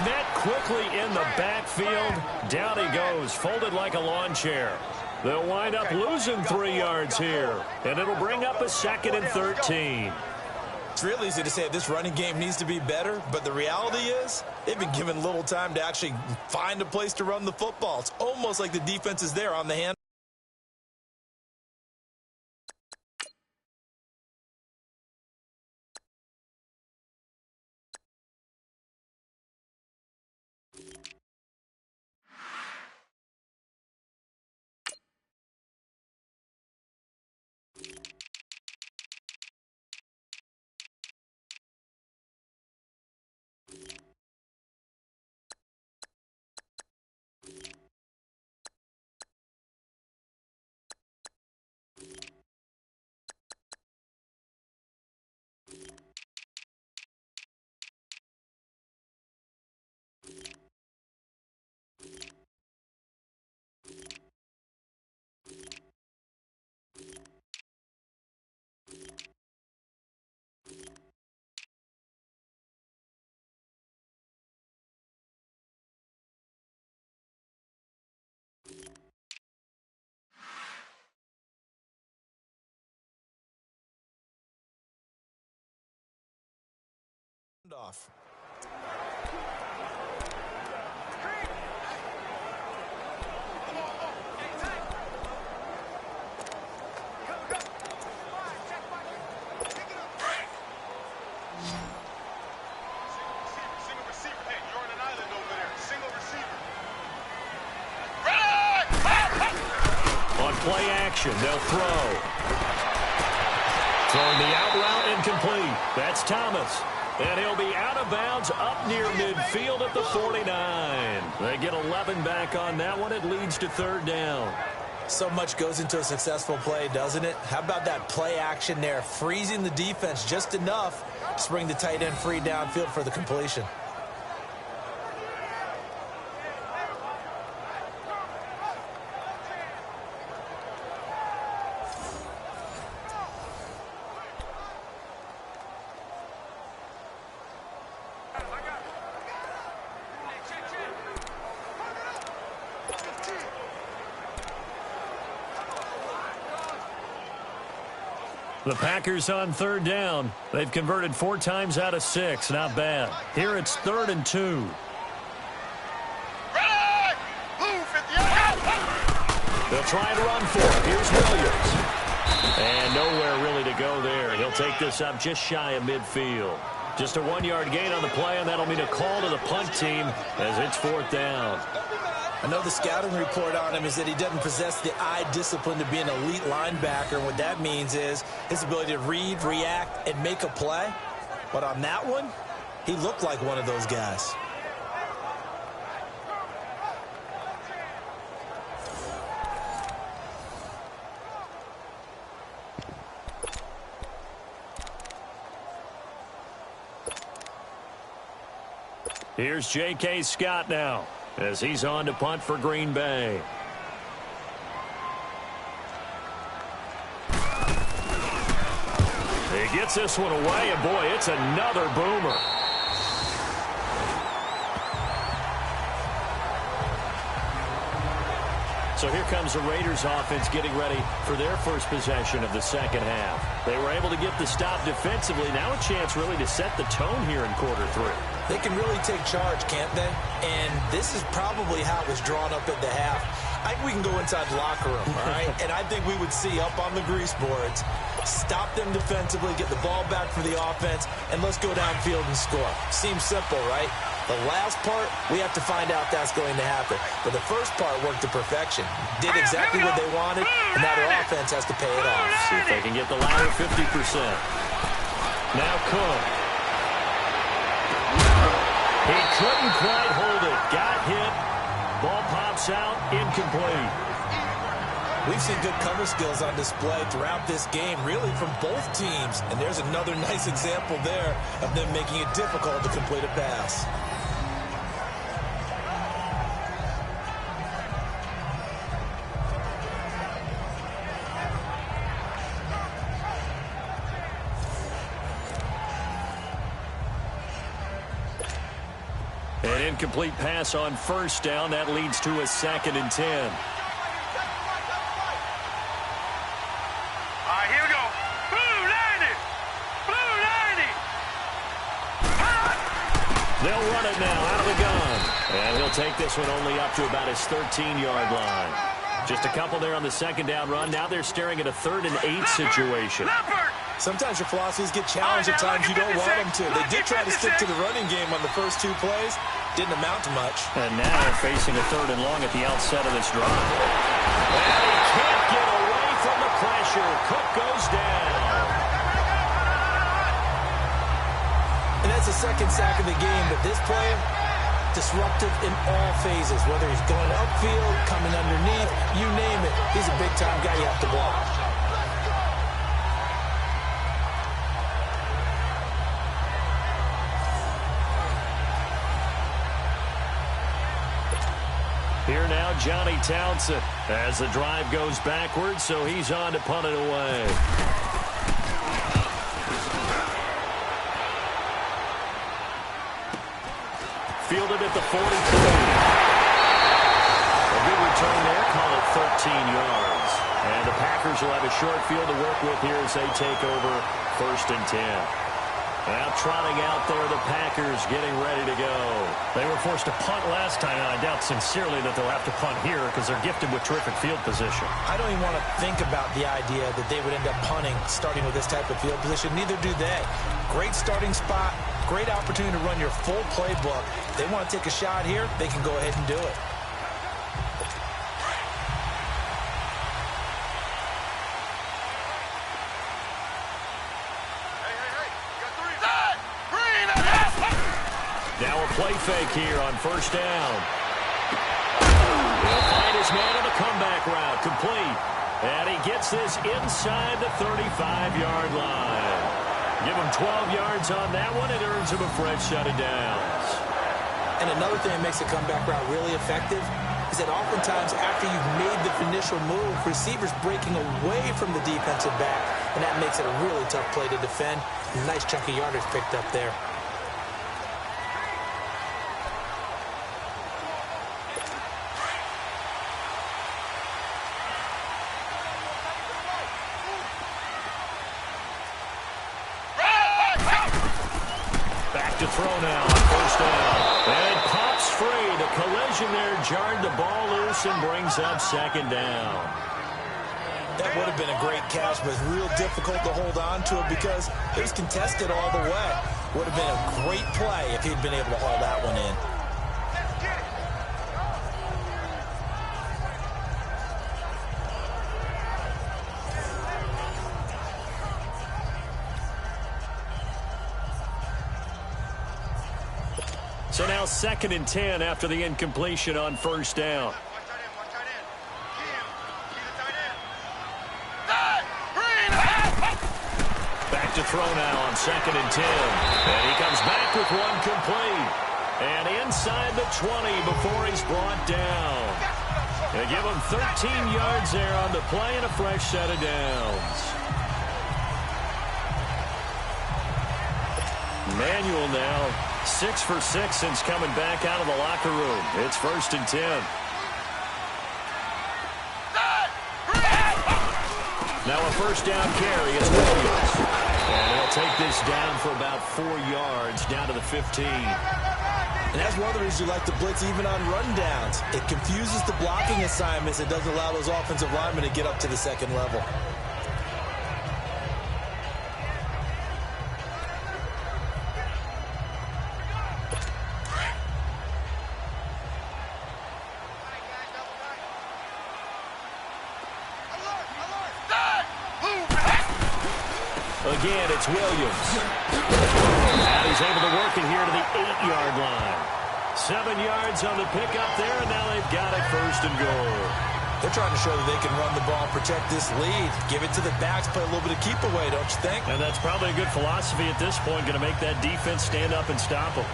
met quickly in the backfield. Down he goes, folded like a lawn chair. They'll wind up losing 3 yards here, and it'll bring up a 2nd and 13. It's real easy to say this running game needs to be better, but the reality is they've been given little time to actually find a place to run the football. It's almost like the defense is there on the hand. Off. On play action, they'll throw. Throwing the out route incomplete. That's Thomas. And he'll be out of bounds up near midfield at the 49. They get 11 back on that one. It leads to 3rd down. So much goes into a successful play, doesn't it? How about that play action there, freezing the defense just enough to bring the tight end free downfield for the completion. The Packers on 3rd down. They've converted 4 times out of 6. Not bad. Here it's 3rd and 2. Ready! Move, 58! They'll try and run for it. Here's Williams. And nowhere really to go there. He'll take this up just shy of midfield. Just a 1-yard gain on the play, and that'll mean a call to the punt team as it's 4th down. I know the scouting report on him is that he doesn't possess the eye discipline to be an elite linebacker. What that means is his ability to read, react, and make a play. But on that one, he looked like one of those guys. Here's J.K. Scott now as he's on to punt for Green Bay. He gets this one away, and boy, it's another boomer. So here comes the Raiders offense getting ready for their first possession of the 2nd half. They were able to get the stop defensively. Now a chance really to set the tone here in quarter 3. They can really take charge, can't they? And this is probably how it was drawn up at the half. I think we can go inside the locker room, all right? And I think we would see up on the grease boards, stop them defensively, get the ball back for the offense, and let's go downfield and score. Seems simple, right? The last part, we have to find out that's going to happen. But the first part worked to perfection. Did exactly what they wanted, and now their offense has to pay it off. See if they can get the latter 50%. Now Cook. He couldn't quite hold it. Got hit. Ball pops out. Incomplete. We've seen good cover skills on display throughout this game, really from both teams. And there's another nice example there of them making it difficult to complete a pass. An incomplete pass on first down. That leads to a 2nd and 10. All right, here we go. Blue 90. Blue 90. They'll run it now out of the gun. And he'll take this one only up to about his 13-yard line. Just a couple there on the 2nd down run. Now they're staring at a 3rd and 8 situation. Sometimes your philosophies get challenged at times you don't want them to. They did try to stick to the running game on the first 2 plays. Didn't amount to much. And now facing a 3rd and long at the outset of this drive. And he can't get away from the pressure. Cook goes down. And that's the 2nd sack of the game, but this player, disruptive in all phases, whether he's going upfield, coming underneath, you name it. He's a big-time guy you have to block. Here now, Johnny Townsend, as the drive goes backwards, so he's on to punt it away. Fielded at the 43. A good return there, call it 13 yards. And the Packers will have a short field to work with here as they take over 1st and 10. Now trotting out there, the Packers getting ready to go. They were forced to punt last time, and I doubt sincerely that they'll have to punt here because they're gifted with terrific field position. I don't even want to think about the idea that they would end up punting starting with this type of field position. Neither do they. Great starting spot, great opportunity to run your full playbook. They want to take a shot here, they can go ahead and do it. Now a play fake here on 1st down. He'll find his man on the comeback route, complete. And he gets this inside the 35-yard line. Give him 12 yards on that one. It earns him a fresh set of downs. And another thing that makes a comeback route really effective is that oftentimes after you've made the initial move, receivers breaking away from the defensive back, and that makes it a really tough play to defend. Nice chunk of yardage picked up there. To throw now on 1st down. And it pops free. The collision there jarred the ball loose and brings up 2nd down. That would have been a great catch, but real difficult to hold on to it because it was contested all the way. Would have been a great play if he'd been able to haul that one in. So now 2nd and 10 after the incompletion on 1st down. Back to throw now on 2nd and 10. And he comes back with one complete. And inside the 20 before he's brought down. They give him 13 yards there on the play and a fresh set of downs. Manuel now 6 for 6 since coming back out of the locker room. It's 1st and 10. Now a 1st down carry. It's Williams. And he'll take this down for about 4 yards down to the 15. And that's one of the reasons you like to blitz even on rundowns. It confuses the blocking assignments. It doesn't allow those offensive linemen to get up to the 2nd level. Again, it's Williams. Now he's able to work it here to the 8-yard line. 7 yards on the pickup there, and now they've got it 1st and goal. They're trying to show that they can run the ball, protect this lead, give it to the backs, play a little bit of keep away, don't you think? And that's probably a good philosophy at this point, going to make that defense stand up and stop them.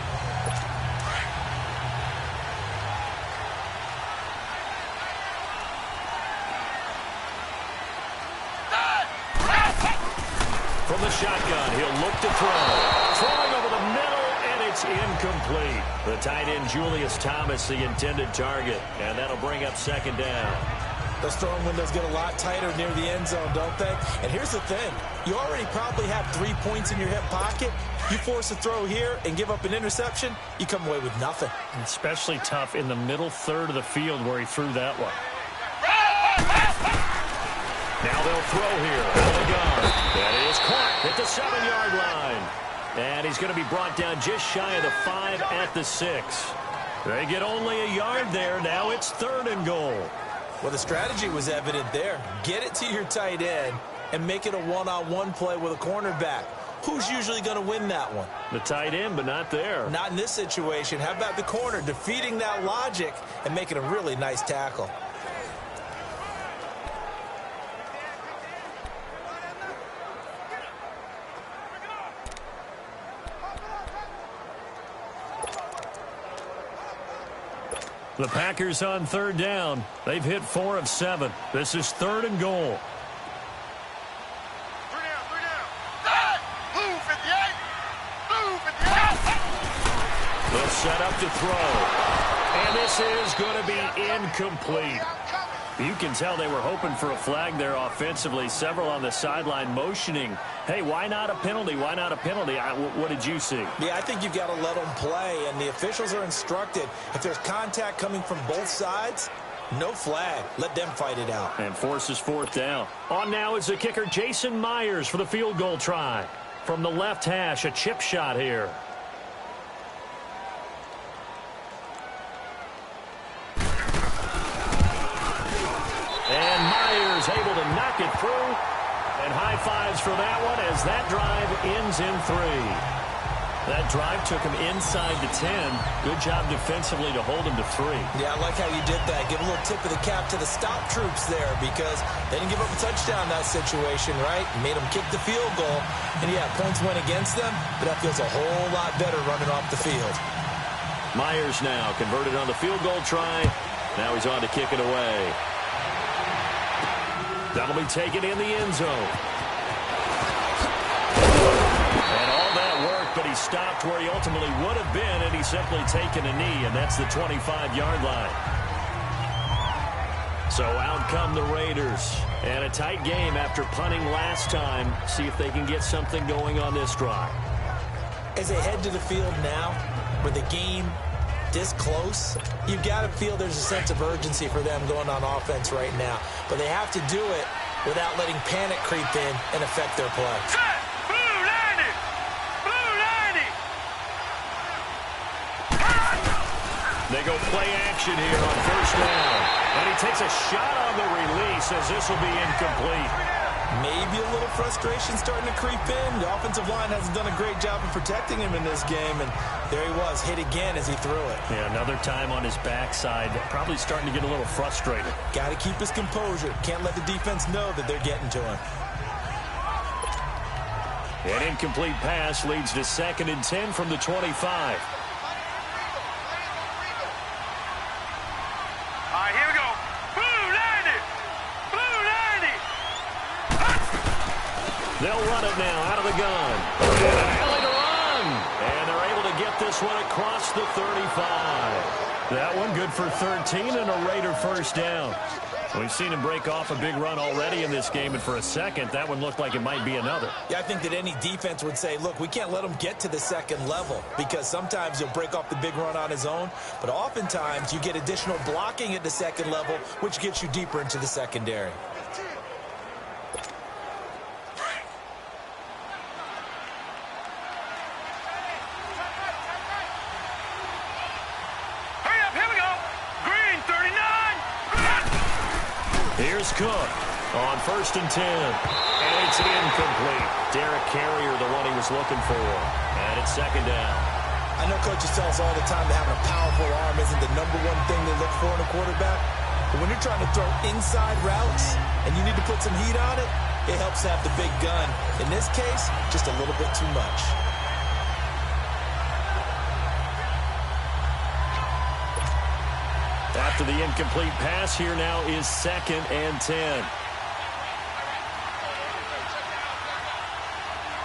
From the shotgun, he'll look to throw. Throwing over the middle, and It's incomplete. The tight end, Julius Thomas, the intended target. And that'll bring up second down. Those throwing windows get a lot tighter near the end zone, don't they? And here's the thing. You already probably have 3 points in your hip pocket. You force a throw here and give up an interception, you come away with nothing. Especially tough in the middle third of the field where he threw that one. Now they'll throw here. Out of the gun. That is caught at the 7-yard line. And he's going to be brought down just shy of the 5 at the 6. They get only a yard there. Now it's 3rd and goal. Well, the strategy was evident there. Get it to your tight end and make it a one-on-one play with a cornerback. Who's usually going to win that one? The tight end, but not there. Not in this situation. How about the corner defeating that logic and making a really nice tackle? The Packers on 3rd down. They've hit 4 of 7. This is 3rd and goal. They'll set up to throw. And this is going to be incomplete. You can tell they were hoping for a flag there offensively. Several on the sideline motioning. Hey, why not a penalty? Why not a penalty? What did you see? Yeah, I think you've got to let them play, and the officials are instructed. If there's contact coming from both sides, no flag. Let them fight it out. And forces 4th down. On now is the kicker, Jason Myers, for the field goal try. From the left hash, a chip shot here. And Myers able to knock it through. And high fives for that one as that drive ends in 3. That drive took him inside the 10. Good job defensively to hold him to 3. Yeah, I like how you did that. Give a little tip of the cap to the stop troops there because they didn't give up a touchdown in that situation, right? Made them kick the field goal. And, yeah, points went against them, but that feels a whole lot better running off the field. Myers now converted on the field goal try. Now he's on to kick it away. That'll be taken in the end zone. And all that work, but he stopped where he ultimately would have been, and he's simply taken a knee, and that's the 25-yard line. So out come the Raiders. And a tight game after punting last time. See if they can get something going on this drive. As they head to the field now, with the game this close, you've got to feel there's a sense of urgency for them going on offense right now. But they have to do it without letting panic creep in and affect their play. Set! Blue 90! Blue 90! They go play action here on 1st down. And he takes a shot on the release as this will be incomplete. Maybe a little frustration starting to creep in. The offensive line hasn't done a great job of protecting him in this game, and there he was, hit again as he threw it. Yeah, another time on his backside, probably starting to get a little frustrated. Got to keep his composure. Can't let the defense know that they're getting to him. An incomplete pass leads to 2nd and 10 from the 25. All right, here we go. Blue 90! Blue 90! They'll run it now out of the gun. And an alley to run. And they're able to get this one across the 35. That one good for 13 and a Raider 1st down. We've seen him break off a big run already in this game, and for a second, that one looked like it might be another. Yeah, I think that any defense would say, look, we can't let him get to the 2nd level because sometimes he'll break off the big run on his own, but oftentimes you get additional blocking at the 2nd level, which gets you deeper into the secondary. Here's Cook on 1st and 10. And it's incomplete. Derek Carrier, the one he was looking for. And it's 2nd down. I know coaches tell us all the time that having a powerful arm isn't the #1 thing they look for in a quarterback. But when you're trying to throw inside routes and you need to put some heat on it, it helps to have the big gun. In this case, just a little bit too much. After the incomplete pass, here now is 2nd and 10.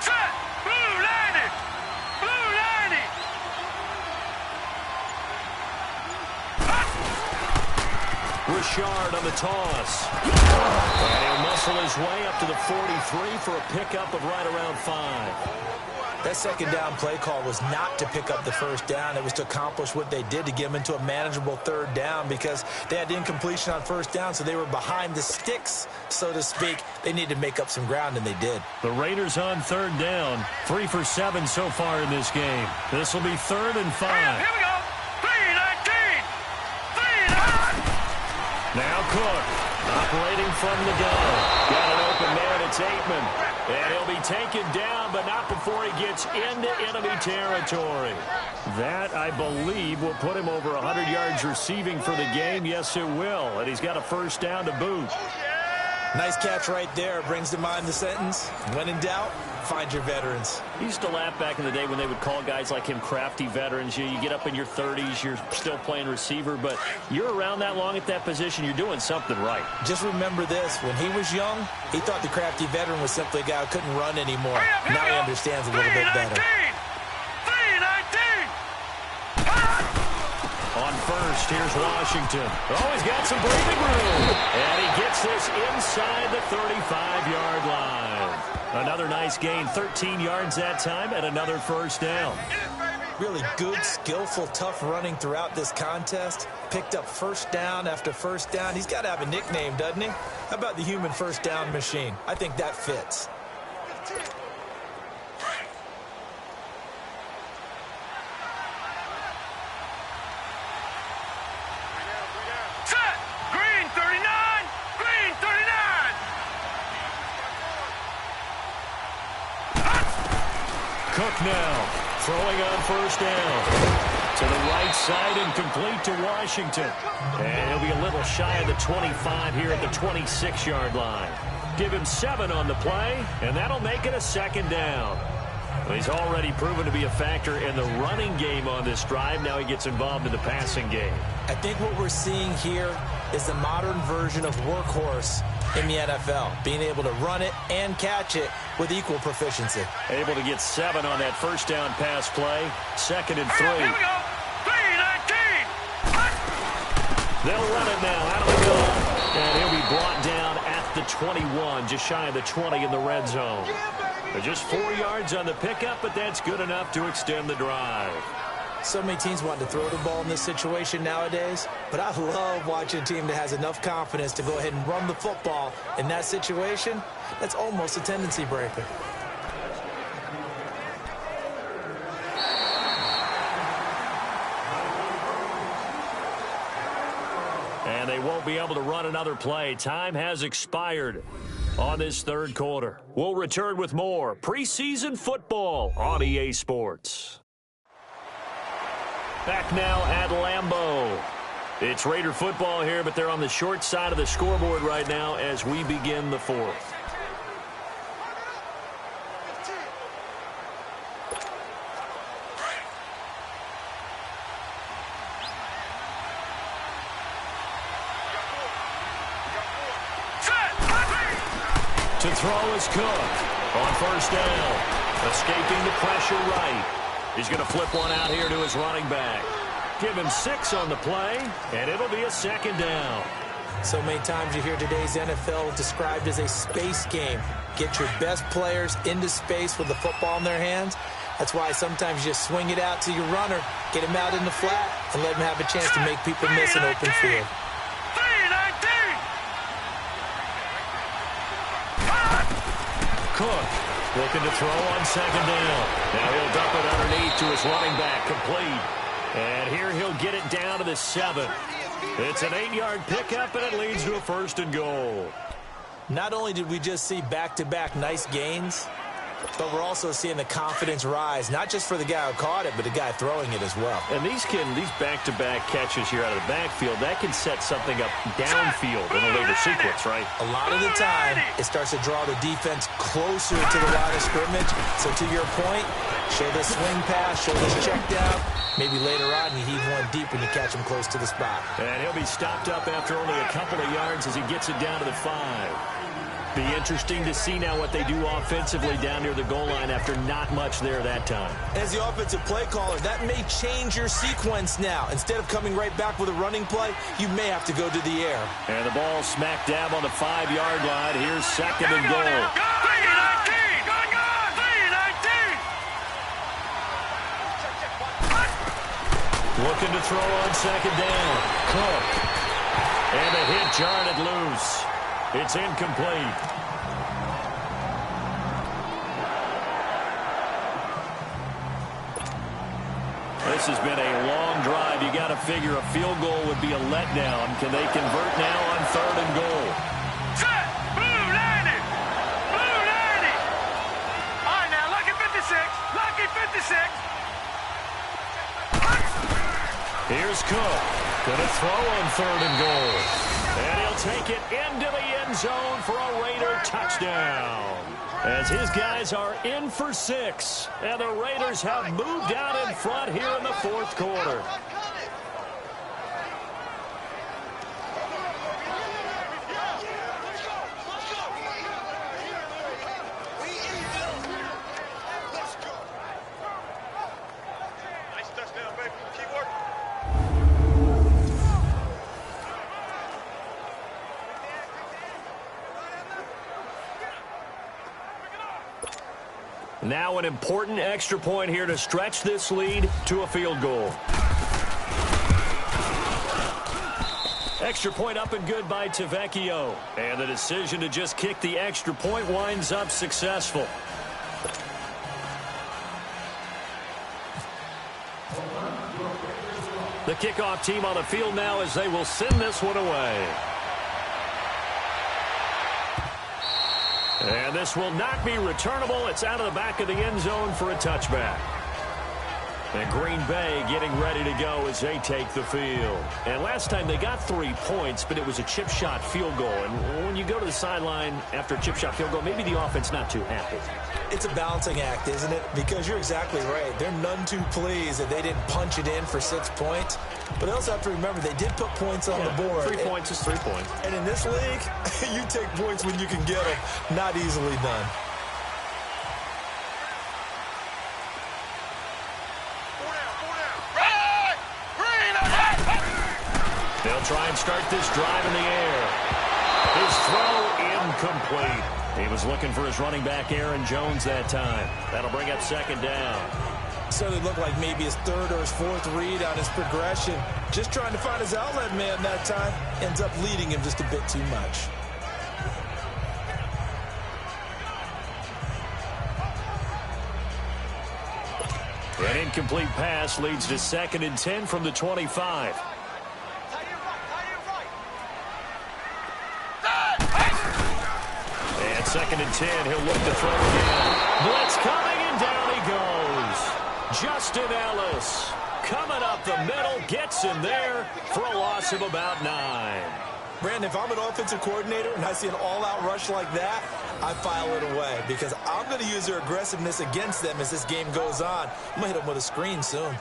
Set! Blue 90! Blue 90! yard on the toss. And he'll muscle his way up to the 43 for a pickup of right around 5. That second down play call was not to pick up the first down. It was to accomplish what they did to get them into a manageable third down because they had incompletion on first down, so they were behind the sticks, so to speak. They needed to make up some ground, and they did. The Raiders on third down. 3 for 7 so far in this game. This will be 3rd and 5. Here we go. 3-19. 3-9. Now Cook, operating from the gun. Got an open man, it's Aikman. And he'll be taken down, but not before he gets into enemy territory. That, I believe, will put him over 100 yards receiving for the game. Yes, it will. And he's got a first down to boot. Nice catch right there. Brings to mind the sentence, when in doubt, find your veterans. He used to laugh back in the day when they would call guys like him crafty veterans. You get up in your 30s, you're still playing receiver, but you're around that long at that position, you're doing something right. Just remember this. When he was young, he thought the crafty veteran was simply a guy who couldn't run anymore. Now he understands a little bit better. 3-19. On first, here's Washington. Oh, he's got some breathing room. And he gets this inside the 35-yard line. Another nice gain, 13 yards that time, and another first down. Really good, skillful, tough running throughout this contest. Picked up first down after first down. He's got to have a nickname, doesn't he? How about the human first down machine? I think that fits. Set. Green 39. Green 39. Cook now, throwing on first down. To the right side and complete to Washington. And he'll be a little shy of the 25 here at the 26-yard line. Give him 7 on the play, and that'll make it a second down. Well, he's already proven to be a factor in the running game on this drive. Now he gets involved in the passing game. I think what we're seeing here is the modern version of workhorse in the NFL, being able to run it and catch it with equal proficiency. Able to get 7 on that first down pass play. 2nd and 3. Here we go. 3-19. They'll run it now out of the gun. And he'll be brought down at the 21, just shy of the 20 in the red zone. Just 4 yards on the pickup, but that's good enough to extend the drive. So many teams want to throw the ball in this situation nowadays, but I love watching a team that has enough confidence to go ahead and run the football in that situation. That's almost a tendency breaker. And they won't be able to run another play. Time has expired on this third quarter. We'll return with more preseason football on EA Sports. Back now at Lambeau. It's Raider football here, but they're on the short side of the scoreboard right now as we begin the fourth. To throw is Cook on first down. Escaping the pressure right. He's going to flip one out here to his running back. Give him 6 on the play, and it'll be a second down. So many times you hear today's NFL described as a space game. Get your best players into space with the football in their hands. That's why sometimes you just swing it out to your runner, get him out in the flat, and let him have a chance to make people miss an open field. Cook looking to throw on second down. Now he'll dump it underneath to his running back, complete. And here he'll get it down to the 7. It's an 8-yard pickup, and it leads to a 1st and goal. Not only did we just see back-to-back nice gains, but we're also seeing the confidence rise, not just for the guy who caught it, but the guy throwing it as well. And these back-to-back catches here out of the backfield, that can set something up downfield in a later sequence, right? A lot of the time, it starts to draw the defense closer to the line of scrimmage. So to your point, show this swing pass, show this check down. Maybe later on you heave one deep when you catch him close to the spot. And he'll be stopped up after only a couple of yards as he gets it down to the 5. Be interesting to see now what they do offensively down near the goal line after not much there that time. As the offensive play caller, that may change your sequence now. Instead of coming right back with a running play, you may have to go to the air. And the ball smack dab on the 5-yard line. Here's second and goal. Go! 3-19! Go! 3-19! Looking to throw on second down. Cook. And the hit jarred it loose. It's incomplete. This has been a long drive. You got to figure a field goal would be a letdown. Can they convert now on third and goal? Set! Blue 90! Blue 90! All right, now, lucky 56. Lucky 56. Here's Cook. Gonna throw on third and goal. And he'll take it into the end zone for a Raider touchdown. As his guys are in for 6. And the Raiders have moved out in front here in the fourth quarter. Nice touchdown, baby. Keep working. Now an important extra point here to stretch this lead to a field goal. Extra point up and good by Tavecchio. And the decision to just kick the extra point winds up successful. The kickoff team on the field now as they will send this one away. And this will not be returnable. It's out of the back of the end zone for a touchback. And Green Bay getting ready to go as they take the field. And last time they got 3 points, but it was a chip shot field goal. And when you go to the sideline after a chip shot field goal, maybe the offense not too happy. It's a balancing act, isn't it? Because you're exactly right. They're none too pleased that they didn't punch it in for 6 points. But they also have to remember they did put points on the board. 3 points is 3 points. And in this league, you take points when you can get them. Not easily done. They'll try and start this drive in the air. His throw incomplete. He was looking for his running back, Aaron Jones, that time. That'll bring up second down. So it looked like maybe his third or his fourth read on his progression. Just trying to find his outlet man that time. Ends up leading him just a bit too much. An incomplete pass leads to 2nd and 10 from the 25. And 2nd and 10, he'll look to throw again. Blitz coming, and down he goes. Justin Ellis coming up the middle, gets him there for a loss of about 9. Brandon, if I'm an offensive coordinator and I see an all-out rush like that, I file it away because I'm going to use their aggressiveness against them as this game goes on. I'm going to hit them with a screen soon.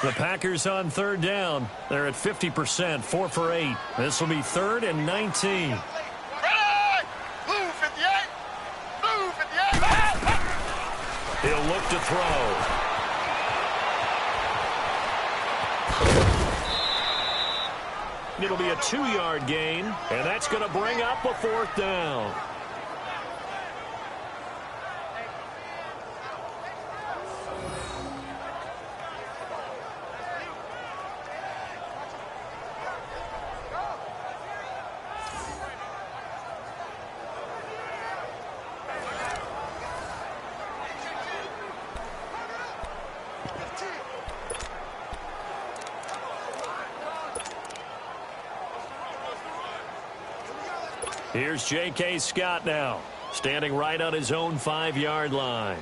The Packers on third down. They're at 50%, 4 for 8. This will be 3rd and 19. Ready! Blue 58! Blue 58! He'll look to throw. It'll be a 2-yard gain, and that's going to bring up a 4th down. Here's J.K. Scott now, standing right on his own 5-yard line.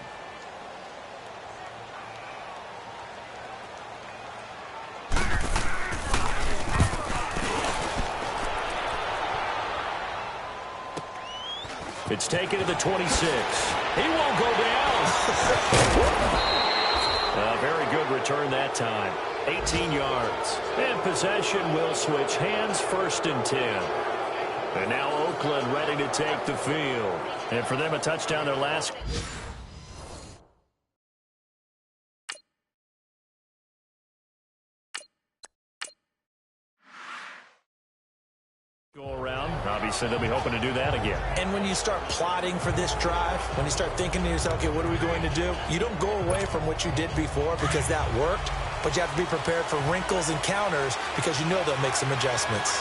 It's taken to the 26. He won't go down. A very good return that time. 18 yards. And possession will switch hands, 1st and 10. And now Oakland ready to take the field. And for them, a touchdown their last. Go around. Obviously, they'll be hoping to do that again. And when you start plotting for this drive, when you start thinking to yourself, okay, what are we going to do? You don't go away from what you did before because that worked, but you have to be prepared for wrinkles and counters because you know they'll make some adjustments.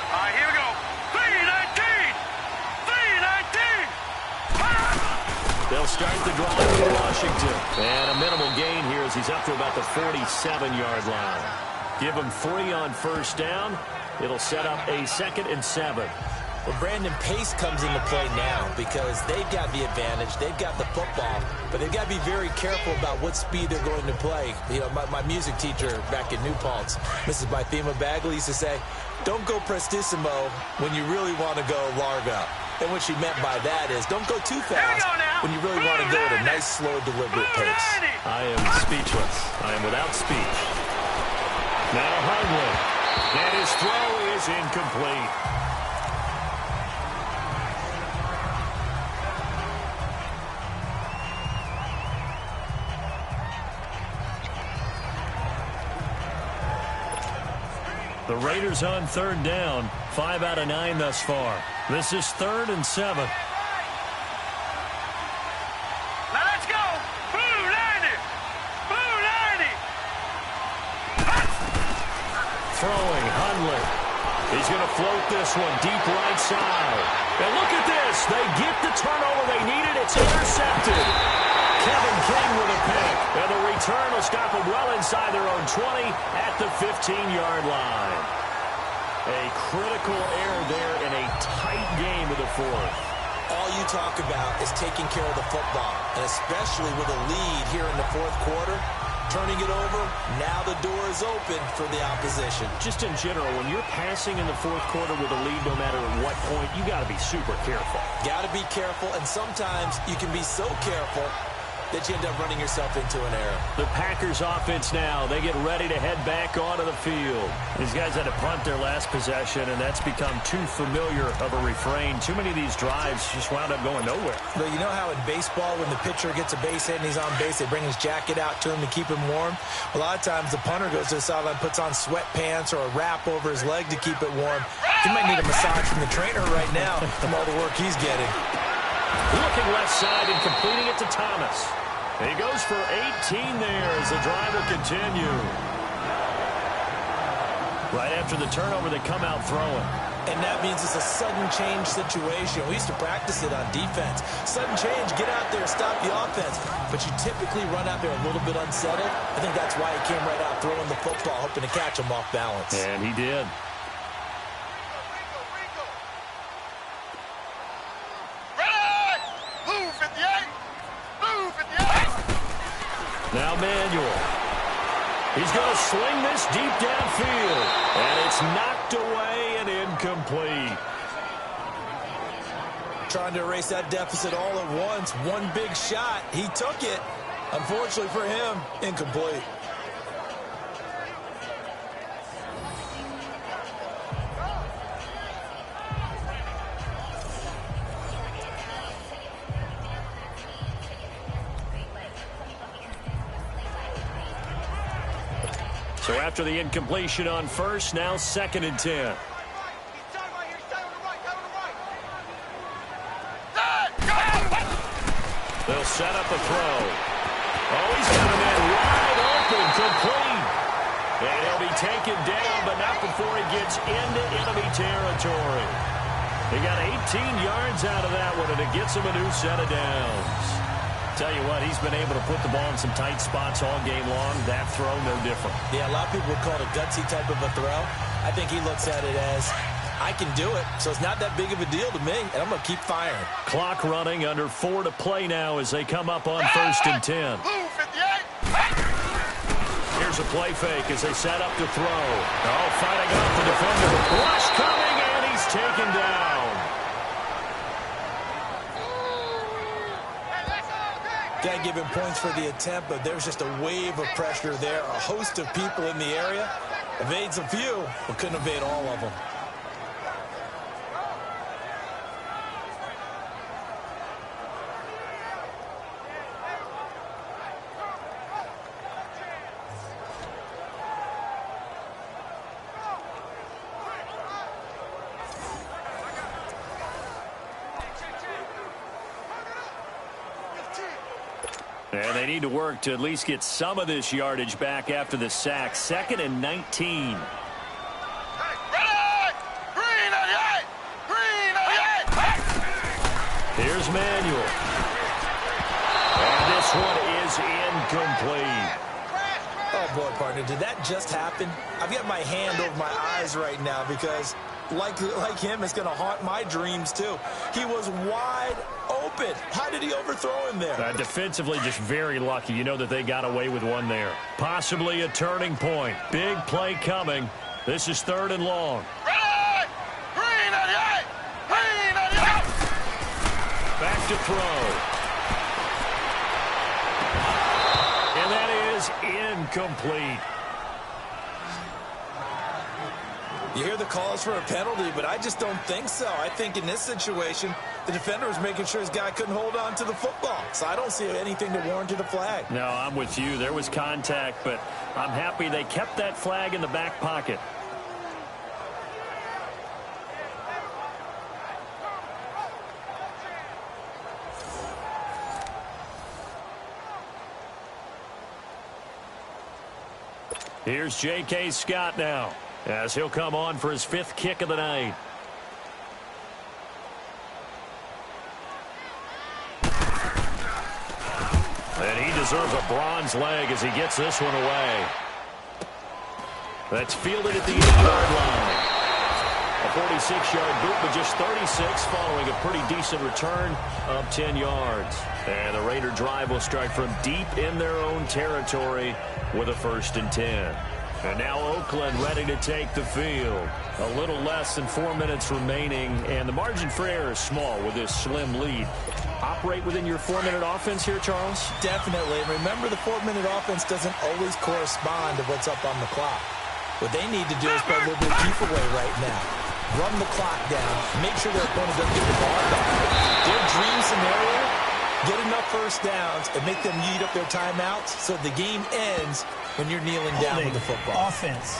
All right, here we go. 3-19! 3-19! They'll start the drive for Washington. And a minimal gain here as he's up to about the 47-yard line. Give him 3 on 1st down. It'll set up a 2nd and 7. Well, Brandon, pace comes into play now because they've got the advantage. They've got the football, but they've got to be very careful about what speed they're going to play. You know, my music teacher back in New Paltz, Mrs. Bythema Bagley, used to say, don't go prestissimo when you really want to go largo. And what she meant by that is don't go too fast when you really want to go at a nice, slow, deliberate pace. I am speechless. I am without speech. Now Hundley. And his throw is incomplete. The Raiders on 3rd down. 5 out of 9 thus far. This is 3rd and 7. Now let's go! Blue 90! Blue 90! Throwing, Hundley. He's going to float this one deep right side. And look at this. They get the turnover they needed. It's intercepted. Kevin King with a pick. And the return will stop them well inside their own 20 at the 15-yard line. A critical error there in a tight game of the 4th. All you talk about is taking care of the football, and especially with a lead here in the 4th quarter, turning it over, now the door is open for the opposition. Just in general, when you're passing in the 4th quarter with a lead, no matter at what point, you got to be super careful. Got to be careful, and sometimes you can be so careful that you end up running yourself into an error. The Packers offense now, they get ready to head back onto the field. These guys had to punt their last possession, and that's become too familiar of a refrain. Too many of these drives just wound up going nowhere. But you know how in baseball, when the pitcher gets a base hit and he's on base, they bring his jacket out to him to keep him warm? A lot of times the punter goes to the sideline, puts on sweatpants or a wrap over his leg to keep it warm. He might need a massage from the trainer right now from all the work he's getting. Looking left side and completing it to Thomas. He goes for 18 there as the drive will continue. Right after the turnover, they come out throwing. And that means it's a sudden change situation. We used to practice it on defense. Sudden change, get out there, stop the offense. But you typically run out there a little bit unsettled. I think that's why he came right out throwing the football, hoping to catch him off balance. And he did. Now Manuel. He's going to sling this deep downfield. And it's knocked away and incomplete. Trying to erase that deficit all at once. One big shot. He took it. Unfortunately for him, incomplete. So after the incompletion on 1st, now 2nd and 10. They'll set up a throw. Oh, he's got a man wide open, complete. And he'll be taken down, but not before he gets into enemy territory. He got 18 yards out of that one, and it gets him a new set of downs. Tell you what, he's been able to put the ball in some tight spots all game long. That throw, no different. Yeah, a lot of people would call it a gutsy type of a throw. I think he looks at it as, I can do it, so it's not that big of a deal to me, and I'm going to keep firing. Clock running, under 4 to play now as they come up on 1st and 10. Here's a play fake as they set up to throw. Oh, fighting off the defender. Rush coming, and he's taken down. Got to give him points for the attempt, but there's just a wave of pressure there. A host of people in the area. Evades a few, but couldn't evade all of them. And they need to work to at least get some of this yardage back after the sack. 2nd and 19. Here's Manuel. And this one is incomplete. Oh, boy, partner, did that just happen? I've got my hand over my eyes right now because, like him, it's going to haunt my dreams, too. He was wide open. How did he overthrow him there? Defensively, just very lucky. You know that they got away with one there. Possibly a turning point. Big play coming. This is 3rd and long. Back to throw. And that is incomplete. You hear the calls for a penalty, but I just don't think so. I think in this situation, the defender was making sure his guy couldn't hold on to the football. So I don't see anything to warrant a flag. No, I'm with you. There was contact, but I'm happy they kept that flag in the back pocket. Here's J.K. Scott now, as he'll come on for his 5th kick of the night. And he deserves a bronze leg as he gets this one away. That's fielded at the 8-yard line. A 46-yard boot, but just 36 following a pretty decent return of 10 yards. And the Raider drive will start from deep in their own territory with a 1st and 10. And now Oakland ready to take the field. A little less than 4 minutes remaining, and the margin for error is small with this slim lead. Operate within your 4-minute offense here, Charles? Definitely. Remember, the 4-minute offense doesn't always correspond to what's up on the clock. What they need to do is play a little bit deeper way right now. Run the clock down. Make sure their opponent doesn't get the ball back. Their dream scenario, get enough 1st downs and make them eat up their timeouts so the game ends when you're kneeling down with the football. Offense.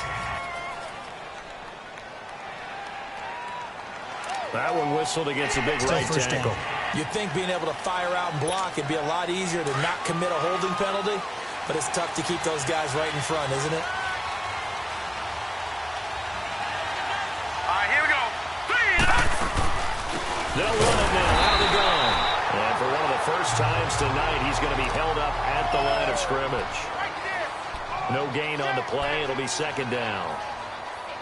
That one whistled against a big right tackle. You'd think being able to fire out and block would be a lot easier to not commit a holding penalty, but it's tough to keep those guys right in front, isn't it? They'll run it now out of the gun. And for one of the first times tonight, he's going to be held up at the line of scrimmage. No gain on the play. It'll be 2nd down.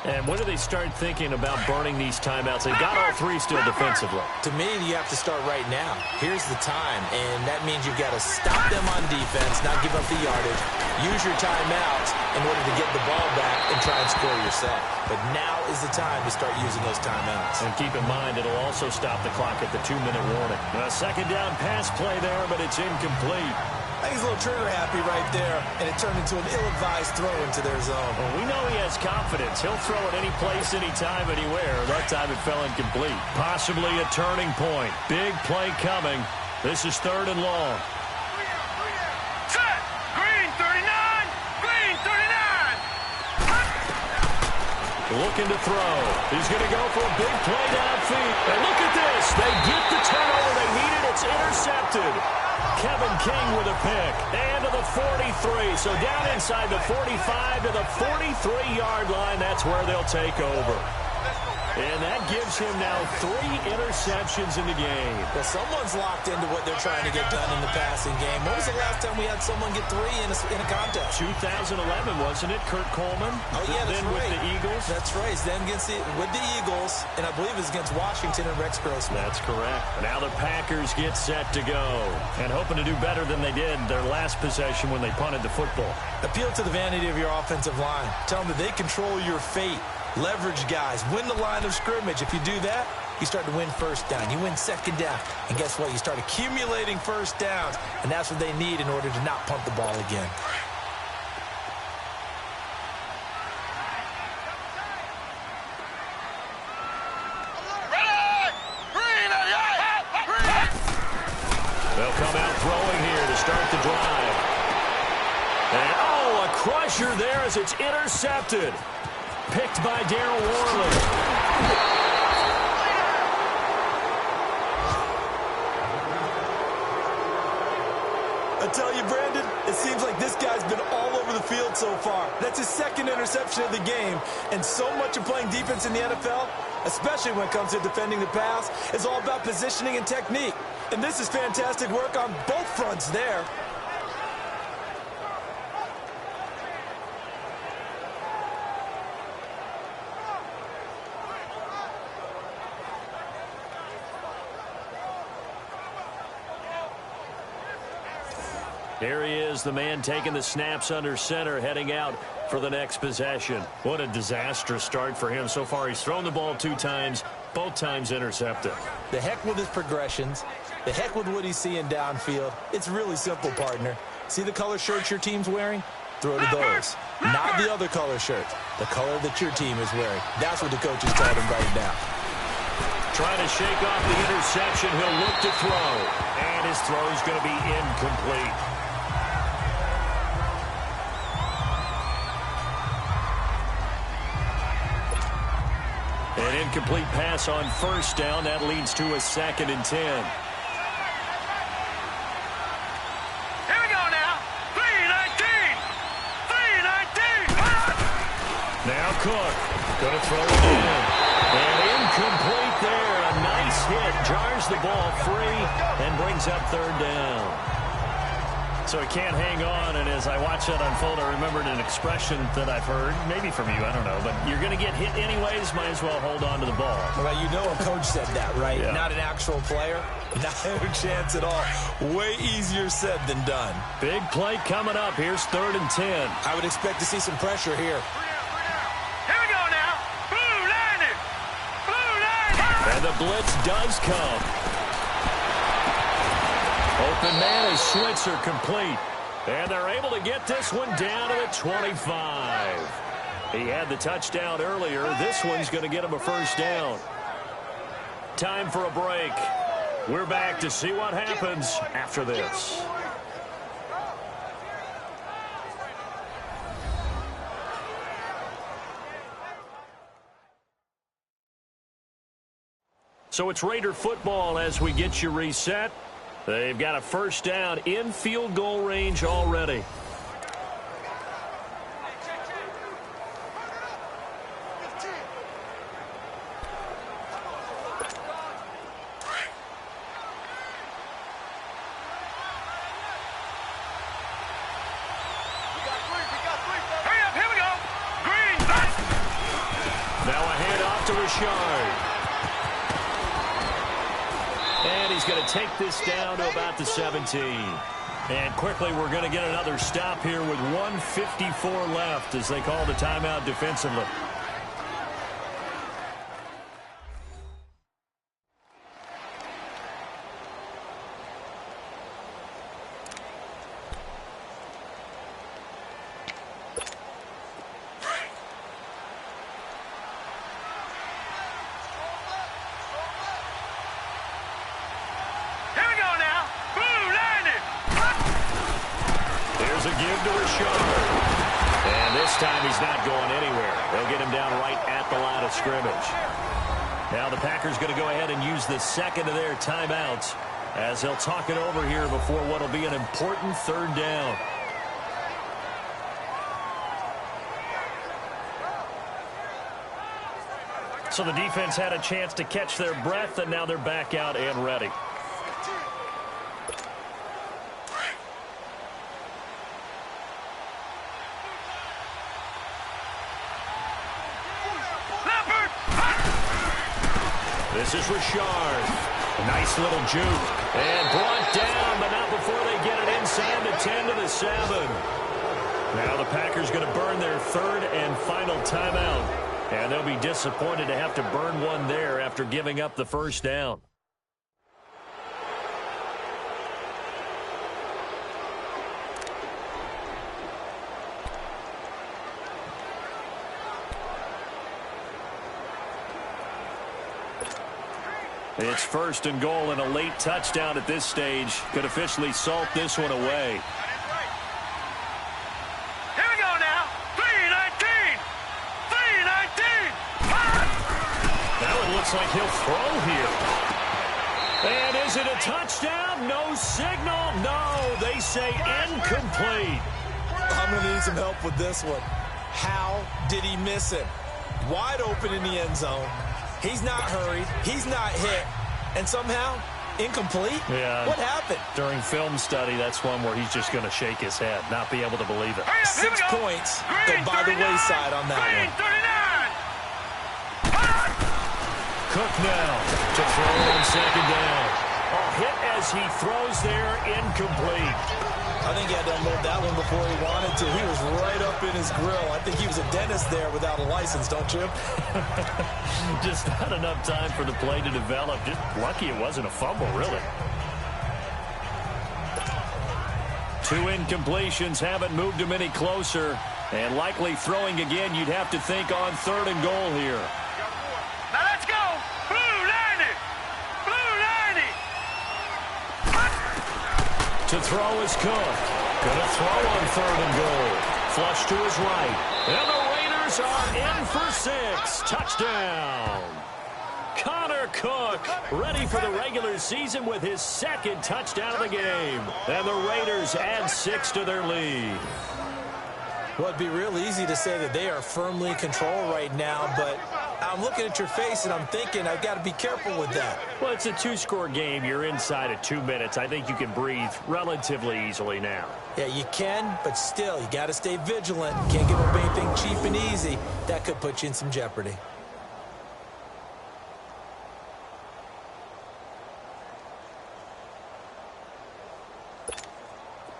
And when do they start thinking about burning these timeouts? They've got all 3 still defensively. To me, you have to start right now. Here's the time, and that means you've got to stop them on defense, not give up the yardage, use your timeouts in order to get the ball back and try and score yourself. But now is the time to start using those timeouts. And keep in mind, it'll also stop the clock at the 2-minute warning. A 2nd down pass play there, but it's incomplete. I think he's a little trigger happy right there, and it turned into an ill-advised throw into their zone. Well, we know he has confidence. He'll throw it any place, anytime, anywhere. That time it fell incomplete. Possibly a turning point. Big play coming. This is 3rd and long. Set! Green 39! Green 39! Looking to throw. He's going to go for a big play downfield. And look at this. They get the turnover they needed. It's intercepted. Kevin King with a pick. And to the 43. So down inside the 45 to the 43-yard line. That's where they'll take over. And that gives him now 3 interceptions in the game. Well, someone's locked into what they're trying to get done in the passing game. When was the last time we had someone get 3 in a contest? 2011, wasn't it? Kurt Coleman. Oh, yeah, that's then right. with the Eagles. That's right. It's then with the Eagles, and I believe it's against Washington and Rex Grossman. That's correct. Now the Packers get set to go, and hoping to do better than they did their last possession when they punted the football. Appeal to the vanity of your offensive line. Tell them that they control your fate. Leverage guys. Win the line of scrimmage. If you do that, you start to win first down. You win second down. And guess what? You start accumulating first downs. And that's what they need in order to not punt the ball again. They'll come out throwing here to start the drive. And, oh, a crusher there as it's intercepted. Picked by Darryl Worley. I tell you, Brandon, it seems like this guy's been all over the field so far. That's his second interception of the game. And so much of playing defense in the NFL, especially when it comes to defending the pass, is all about positioning and technique. And this is fantastic work on both fronts there. Here he is, the man taking the snaps under center, heading out for the next possession. What a disastrous start for him. So far, he's thrown the ball 2 times, both times intercepted. The heck with his progressions. The heck with what he's seeing downfield. It's really simple, partner. See the color shirts your team's wearing? Throw to those. Not the other color shirts. The color that your team is wearing. That's what the coach is telling him right now. Trying to shake off the interception. He'll look to throw. And his throw is going to be incomplete. An incomplete pass on first down. That leads to a 2nd and 10. Here we go now. 3-19. 3-19. Now Cook. Going to throw it in. And incomplete there. A nice hit. Jars the ball free and brings up 3rd down. So he can't hang on, and as I watch that unfold, I remembered an expression that I've heard, maybe from you, I don't know, but you're going to get hit anyways, might as well hold on to the ball. Well, you know a coach said that, right? Yeah. Not an actual player. Not a chance at all. Way easier said than done. Big play coming up. Here's 3rd and 10. I would expect to see some pressure here. Here we go now. Blue line. Blue line. And the blitz does come. Open man is Switzer, complete. And they're able to get this one down to the 25. He had the touchdown earlier. This one's going to get him a first down. Time for a break. We're back to see what happens after this. So it's Raider football as we get you reset. They've got a first down in field goal range already. Hurry up, here we go. Green. Now a handoff to Richard. And he's going to take this down to about the 17. And quickly we're going to get another stop here with 1:54 left as they call the timeout defensively. A give to Richard. And this time he's not going anywhere. They'll get him down right at the line of scrimmage. Now the Packers going to go ahead and use the second of their timeouts as they'll talk it over here before what will be an important 3rd down. So the defense had a chance to catch their breath, and now they're back out and ready. This is Richard. Nice little juke. And brought down, but not before they get it inside the 10 to the 7. Now the Packers going to burn their 3rd and final timeout And they'll be disappointed to have to burn one there after giving up the first down. It's 1st and goal, and a late touchdown at this stage could officially salt this one away. Here we go now. 3-19. 3-19. Now it looks like he'll throw here. And is it a touchdown? No signal. No, they say incomplete. I'm going to need some help with this one. How did he miss it? Wide open in the end zone. He's not hurried. He's not hit. And somehow, incomplete? Yeah. What happened? During film study, that's one where he's just going to shake his head, not be able to believe it. 6 points go by the wayside on that one. 39. Cook now to throw on 2nd down. A hit as he throws there, incomplete. I think he had to unload that one before he wanted to. He was right up in his grill. I think he was a dentist there without a license, don't you? Just not enough time for the play to develop. Just lucky it wasn't a fumble, really. 2 incompletions haven't moved him any closer. And likely throwing again, you'd have to think on 3rd and goal here. Now let's go. Blue 90. Blue 90. To throw is Cook. Gonna throw on 3rd and goal. Flush to his right. And the Raiders are in for 6. Touchdown. Connor Cook ready for the regular season with his 2nd touchdown of the game. And the Raiders add 6 to their lead. Well, it'd be real easy to say that they are firmly in control right now, but I'm looking at your face and I'm thinking I've got to be careful with that. Well, it's a 2-score game. You're inside of 2 minutes. I think you can breathe relatively easily now. Yeah, you can, but still, you got to stay vigilant. Can't give up anything cheap and easy. That could put you in some jeopardy.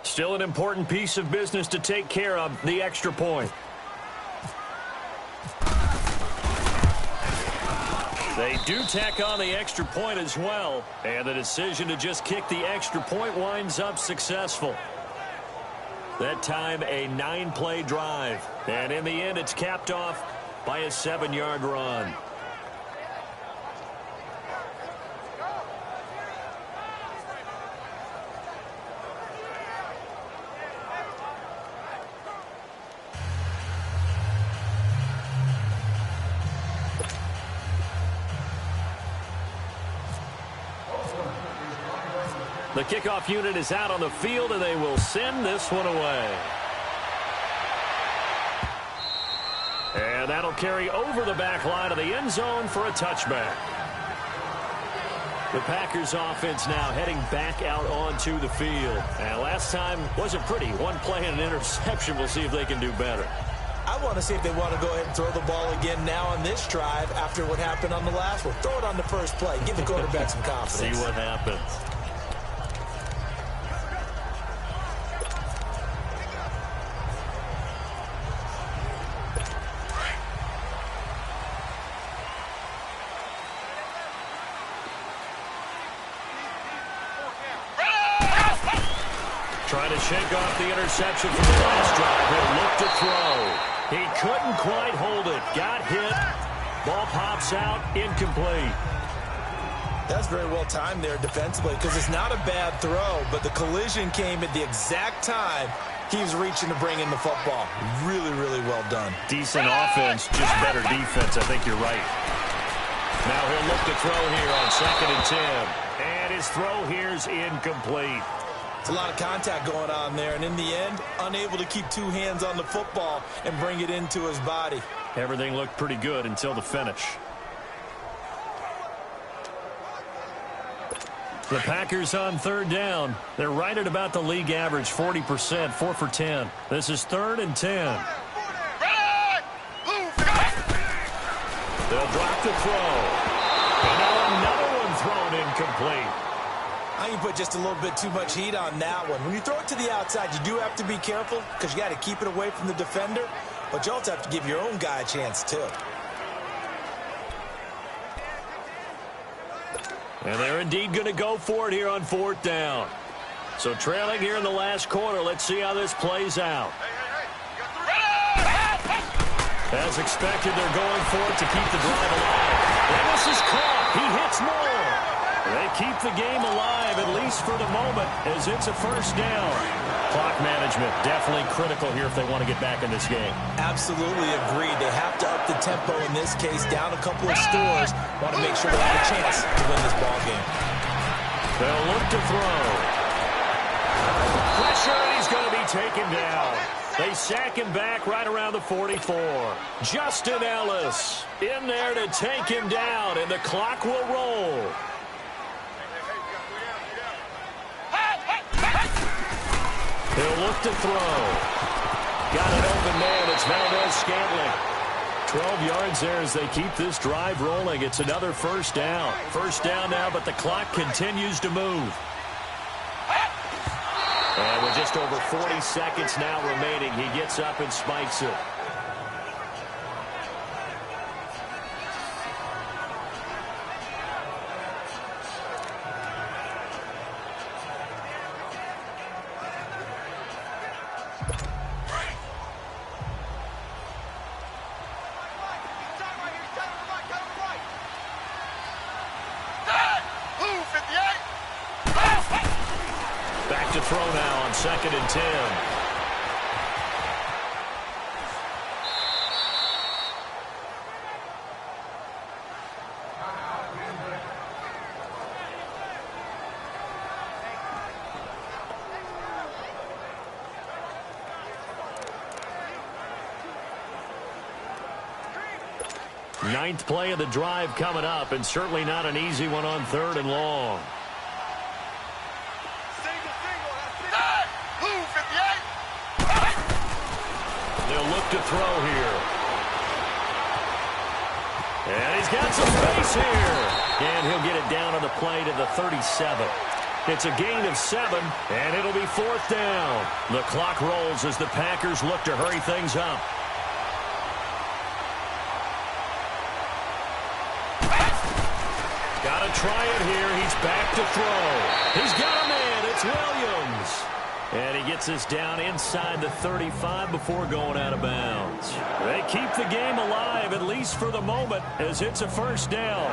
Still an important piece of business to take care of, the extra point. They do tack on the extra point as well, and the decision to just kick the extra point winds up successful. That time, a 9-play drive, and in the end, it's capped off by a 7-yard run. The kickoff unit is out on the field, and they will send this one away. And that'll carry over the back line of the end zone for a touchback. The Packers offense now heading back out onto the field. And last time wasn't pretty. 1 play and an interception. We'll see if they can do better. I want to see if they want to go ahead and throw the ball again now on this drive after what happened on the last one. Throw it on the first play. Give the quarterback some confidence. See what happens. Trying to shake off the interception from the last drive. He'll look to throw. He couldn't quite hold it. Got hit. Ball pops out. Incomplete. That's very well timed there defensively because it's not a bad throw, but the collision came at the exact time he was reaching to bring in the football. Really, really well done. Decent offense, just better defense. I think you're right. Now he'll look to throw here on 2nd and 10. And his throw here's incomplete. It's a lot of contact going on there, and in the end, unable to keep 2 hands on the football and bring it into his body. Everything looked pretty good until the finish. The Packers on 3rd down. They're right at about the league average, 40%, 4 for 10. This is 3rd and 10. They'll drop the throw. And now another one thrown incomplete. I think you put just a little bit too much heat on that one. When you throw it to the outside, you do have to be careful because you got to keep it away from the defender, but you also have to give your own guy a chance too. And they're indeed going to go for it here on 4th down. So trailing here in the last quarter. Let's see how this plays out. As expected, they're going for it to keep the drive alive. And this is caught. He hits more. They keep the game alive, at least for the moment, as it's a 1st down. Clock management definitely critical here if they want to get back in this game. Absolutely agreed. They have to up the tempo in this case, down a couple of scores. Want to make sure they have a chance to win this ball game. They'll look to throw. Pressure, and he's going to be taken down. They sack him back right around the 44. Justin Ellis in there to take him down, and the clock will roll. He'll look to throw. Got an open man. It's Valdez-Scantling. 12 yards there as they keep this drive rolling. It's another 1st down. 1st down now, but the clock continues to move. And with just over 40 seconds now remaining, he gets up and spikes it. Back to throw now on 2nd and 10. Ninth play of the drive coming up, and certainly not an easy one on 3rd and long. They'll look to throw here. And he's got some space here. And he'll get it down on the play to the 37. It's a gain of 7, and it'll be 4th down. The clock rolls as the Packers look to hurry things up. Got to try it here. He's back to throw. He's got a man. It's Williams. And he gets us down inside the 35 before going out of bounds. They keep the game alive, at least for the moment, as it's a 1st down.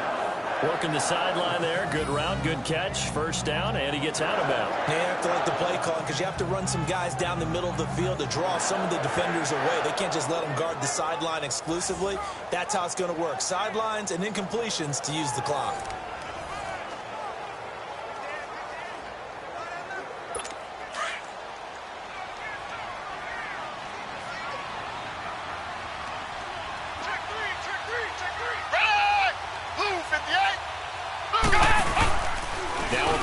Working the sideline there. Good route, good catch. 1st down, and he gets out of bounds. You have to like the play call because you have to run some guys down the middle of the field to draw some of the defenders away. They can't just let them guard the sideline exclusively. That's how it's going to work. Sidelines and incompletions to use the clock.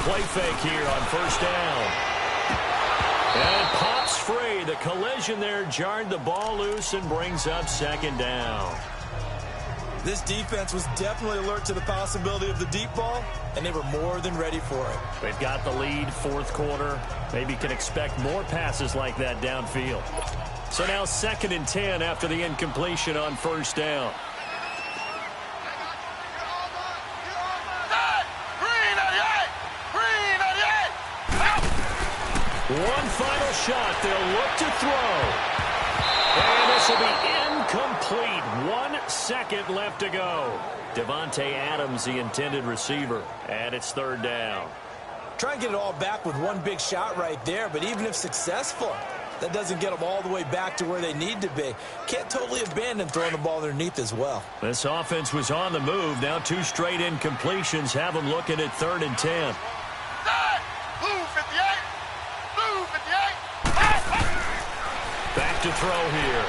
Play fake here on 1st down. And it pops free. The collision there jarred the ball loose and brings up 2nd down. This defense was definitely alert to the possibility of the deep ball, and they were more than ready for it. They've got the lead, 4th quarter. Maybe can expect more passes like that downfield. So now 2nd and 10 after the incompletion on 1st down. One final shot. They'll look to throw. And this will be incomplete. 1 second left to go. Devontae Adams, the intended receiver. And it's 3rd down. Try and get it all back with one big shot right there, but even if successful, that doesn't get them all the way back to where they need to be. Can't totally abandon throwing the ball underneath as well. This offense was on the move. Now 2 straight incompletions have them looking at 3rd and 10. Back to throw here.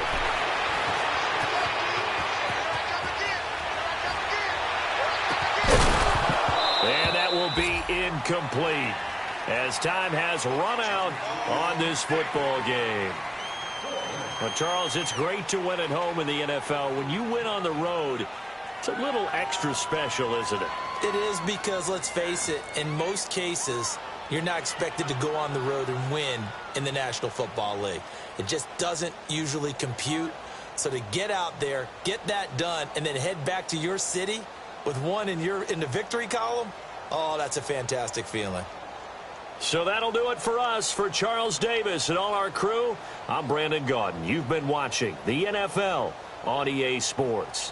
And that will be incomplete as time has run out on this football game. Well, Charles, it's great to win at home in the NFL. When you win on the road, it's a little extra special, isn't it? It is because, let's face it, in most cases, you're not expected to go on the road and win in the National Football League. It just doesn't usually compute. So to get out there, get that done, and then head back to your city with one in the victory column, Oh, that's a fantastic feeling. So that'll do it for us. For Charles Davis and all our crew, I'm Brandon Gaudin. You've been watching the NFL on EA Sports.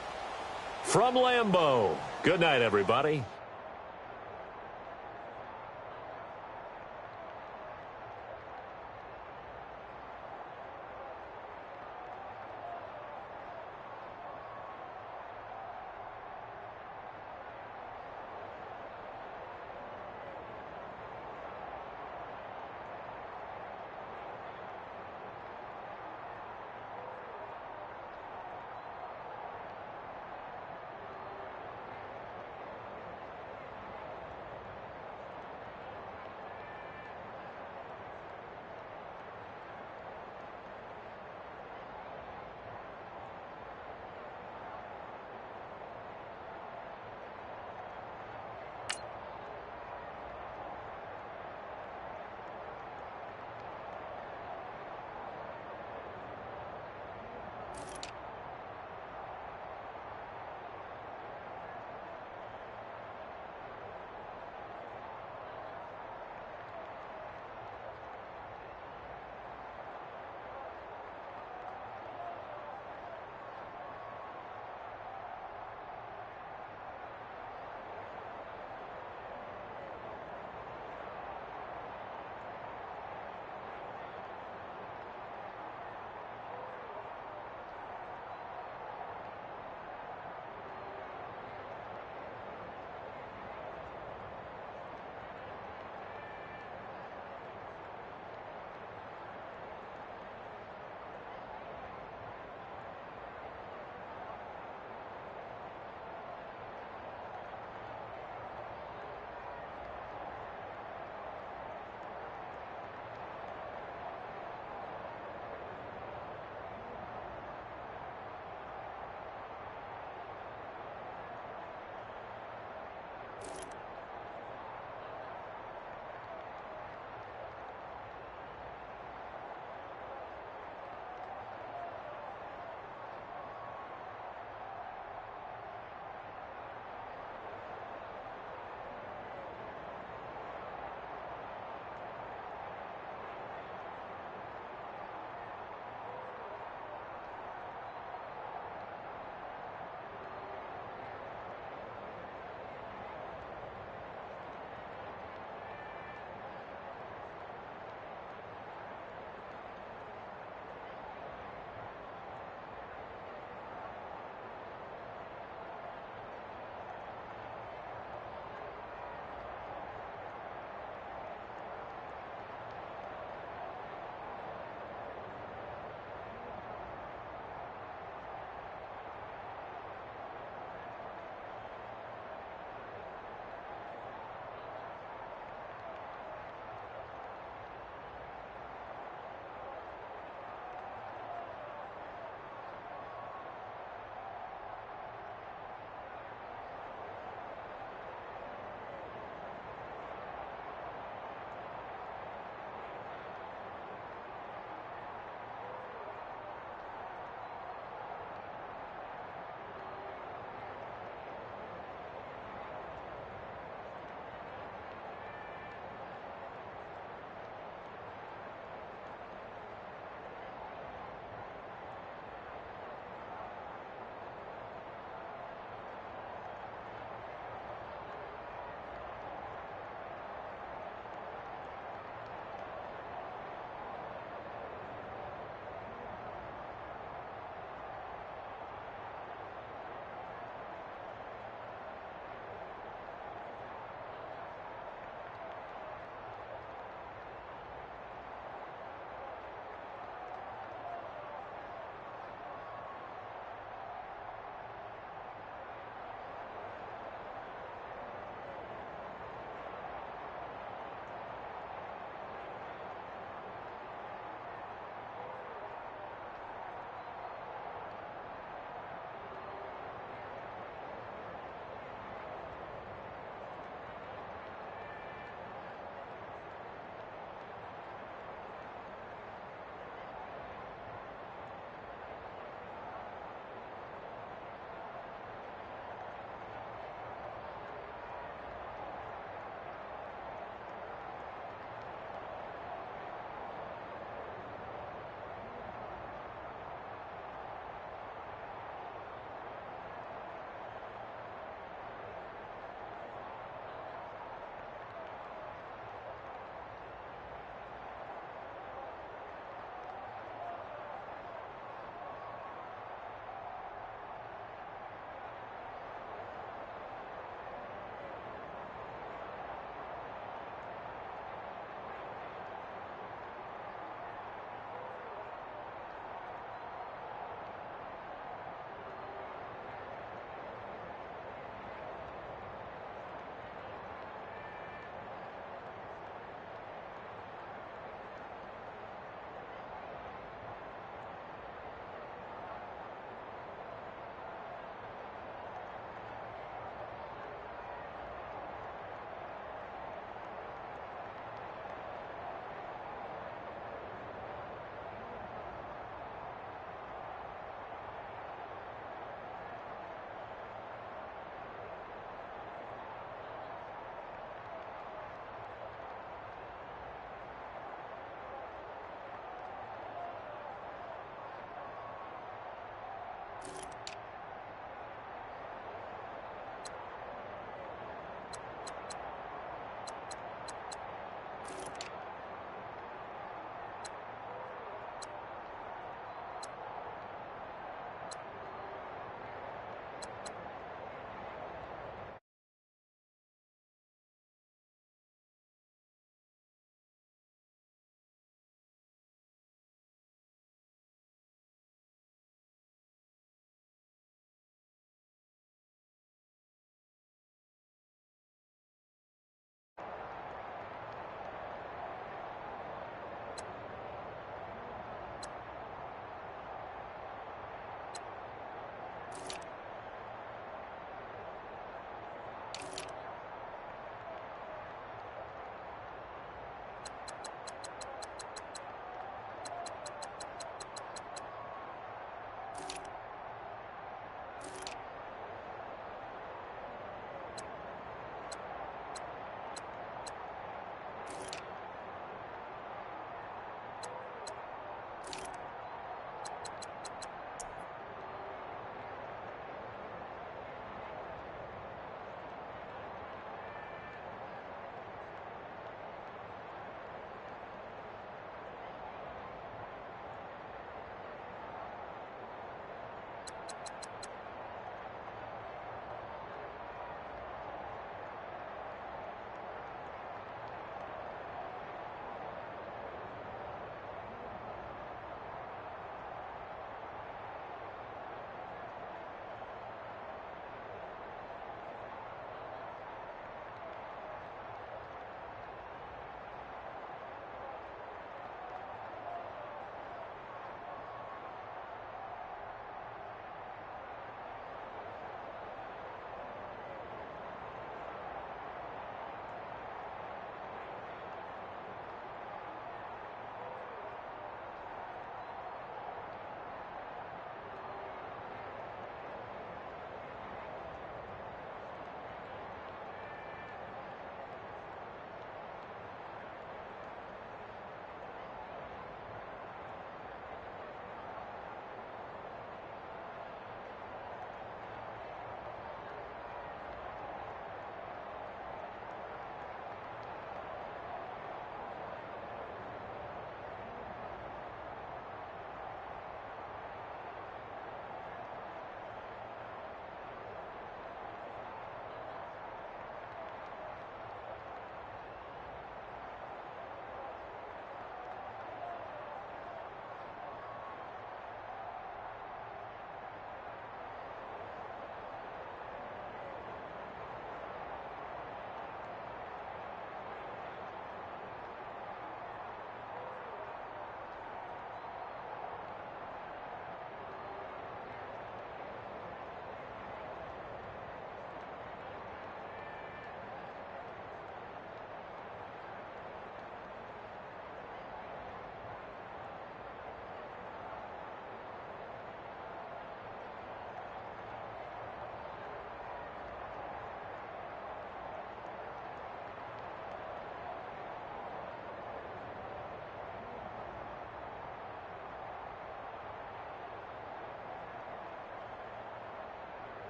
From Lambeau, good night, everybody.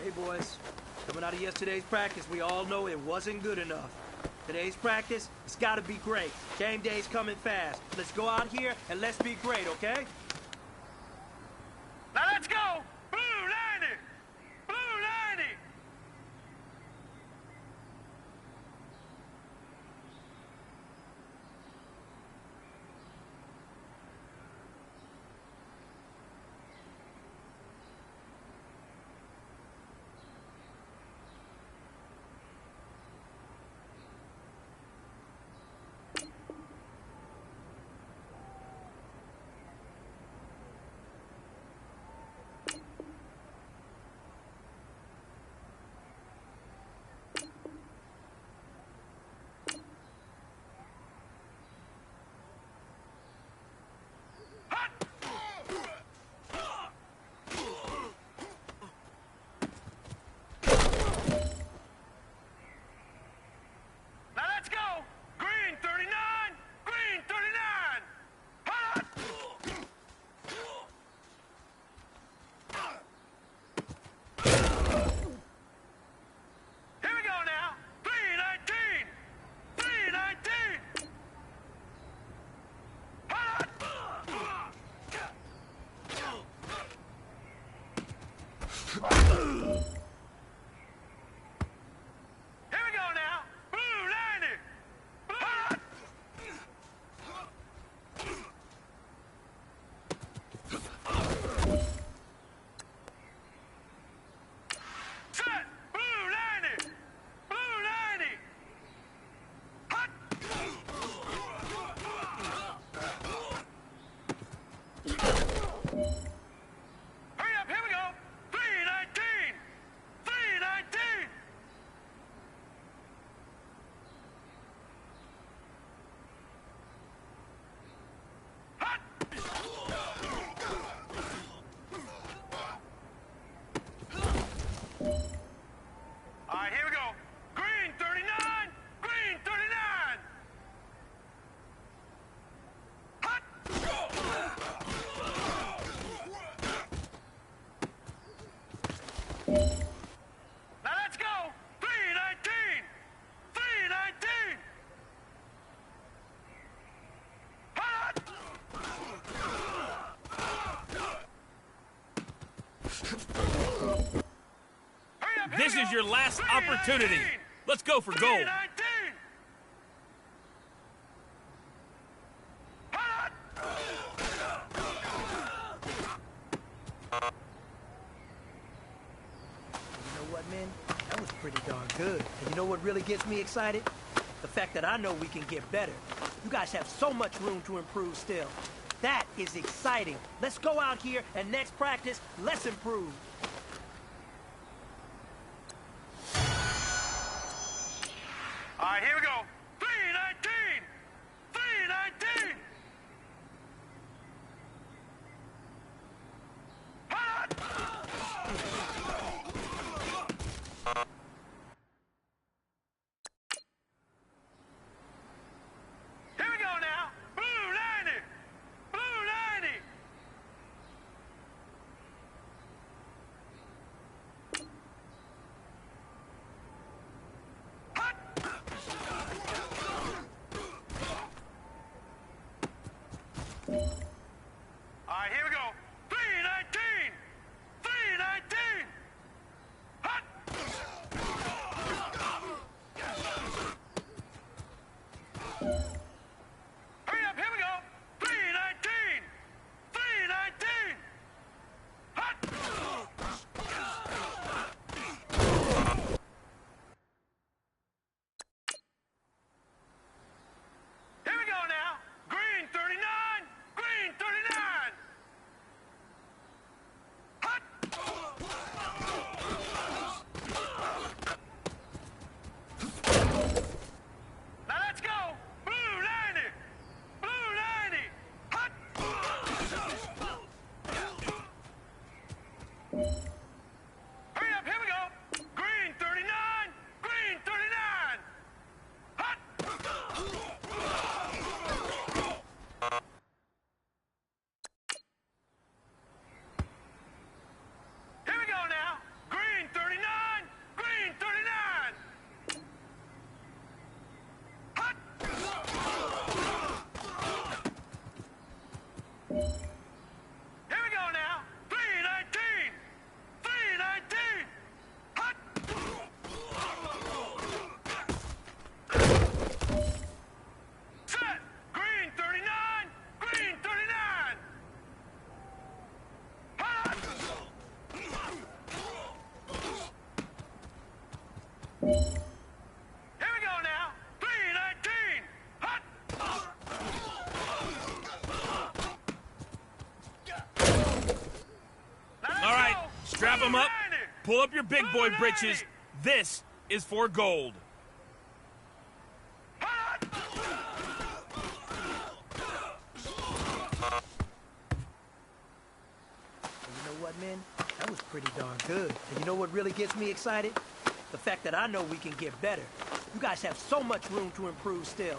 Hey, boys. Coming out of yesterday's practice, we all know it wasn't good enough. Today's practice, it's gotta be great. Game day's coming fast. Let's go out here and let's be great, okay? Now let's go! Blue 90! Blue 90! Now let's go! Green 39! Green 39! Hot! Here we go now! 319! 319! Hot! Here we go now! Blue 90! Hot! Set! Blue 90! Blue 90! Hot! Hurry up, here we go! 319! Now let's go. 319. 319. This is your last opportunity. Let's go for gold. Man, that was pretty darn good. And you know what really gets me excited? The fact that I know we can get better. You guys have so much room to improve still. That is exciting. Let's go out here and next practice, let's improve. All right, here we go. 319. 319. Strap them up, pull up your big boy britches. This is for gold. You know what, man? That was pretty darn good. And you know what really gets me excited? The fact that I know we can get better. You guys have so much room to improve still.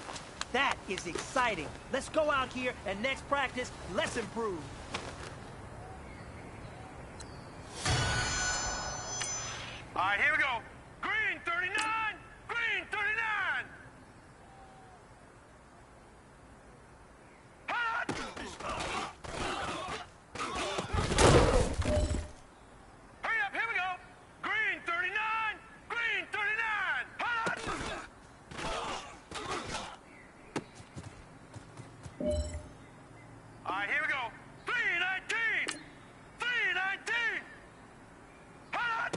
That is exciting. Let's go out here and next practice, let's improve. All right, here we go. Green 39, green 39. Hot! Hurry up, here we go. Green 39, green 39. Hot! All right, here we go. 319, 319. Hot!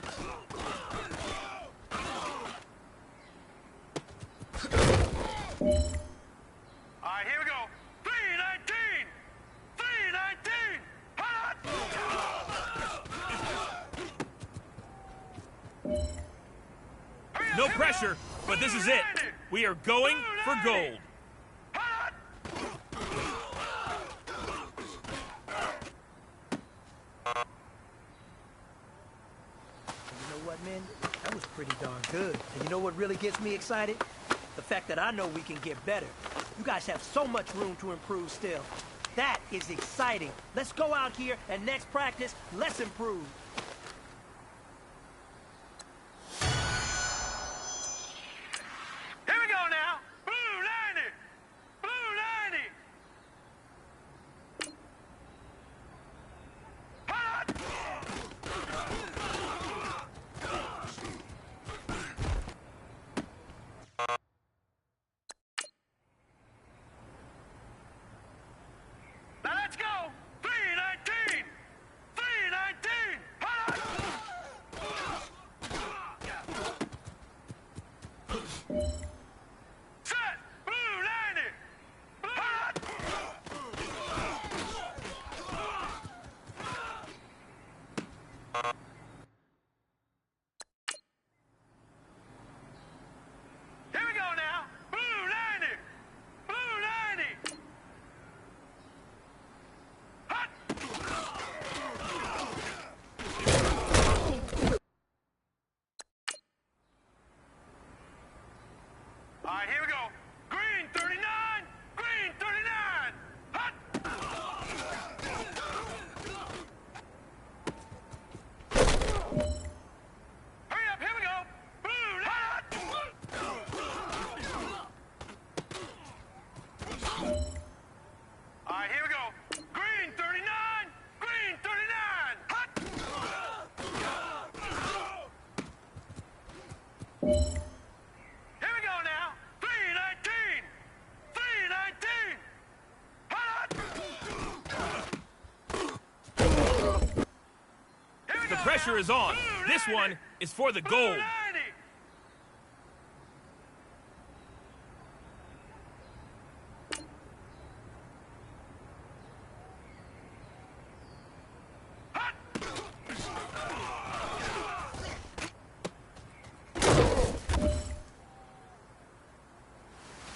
All right, here we go. 319! 319! Hot! No pressure, but this is it. We are going for gold. Hot! You know what, man? That was pretty darn good. And you know what really gets me excited? The fact that I know we can get better. You guys have so much room to improve still. That is exciting. Let's go out here and next practice, let's improve. pressure is on. This one is for the gold.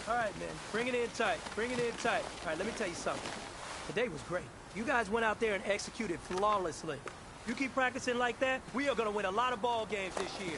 All right, man. Bring it in tight. Bring it in tight. All right, let me tell you something. Today was great. You guys went out there and executed flawlessly. You keep practicing like that, we are going to win a lot of ball games this year.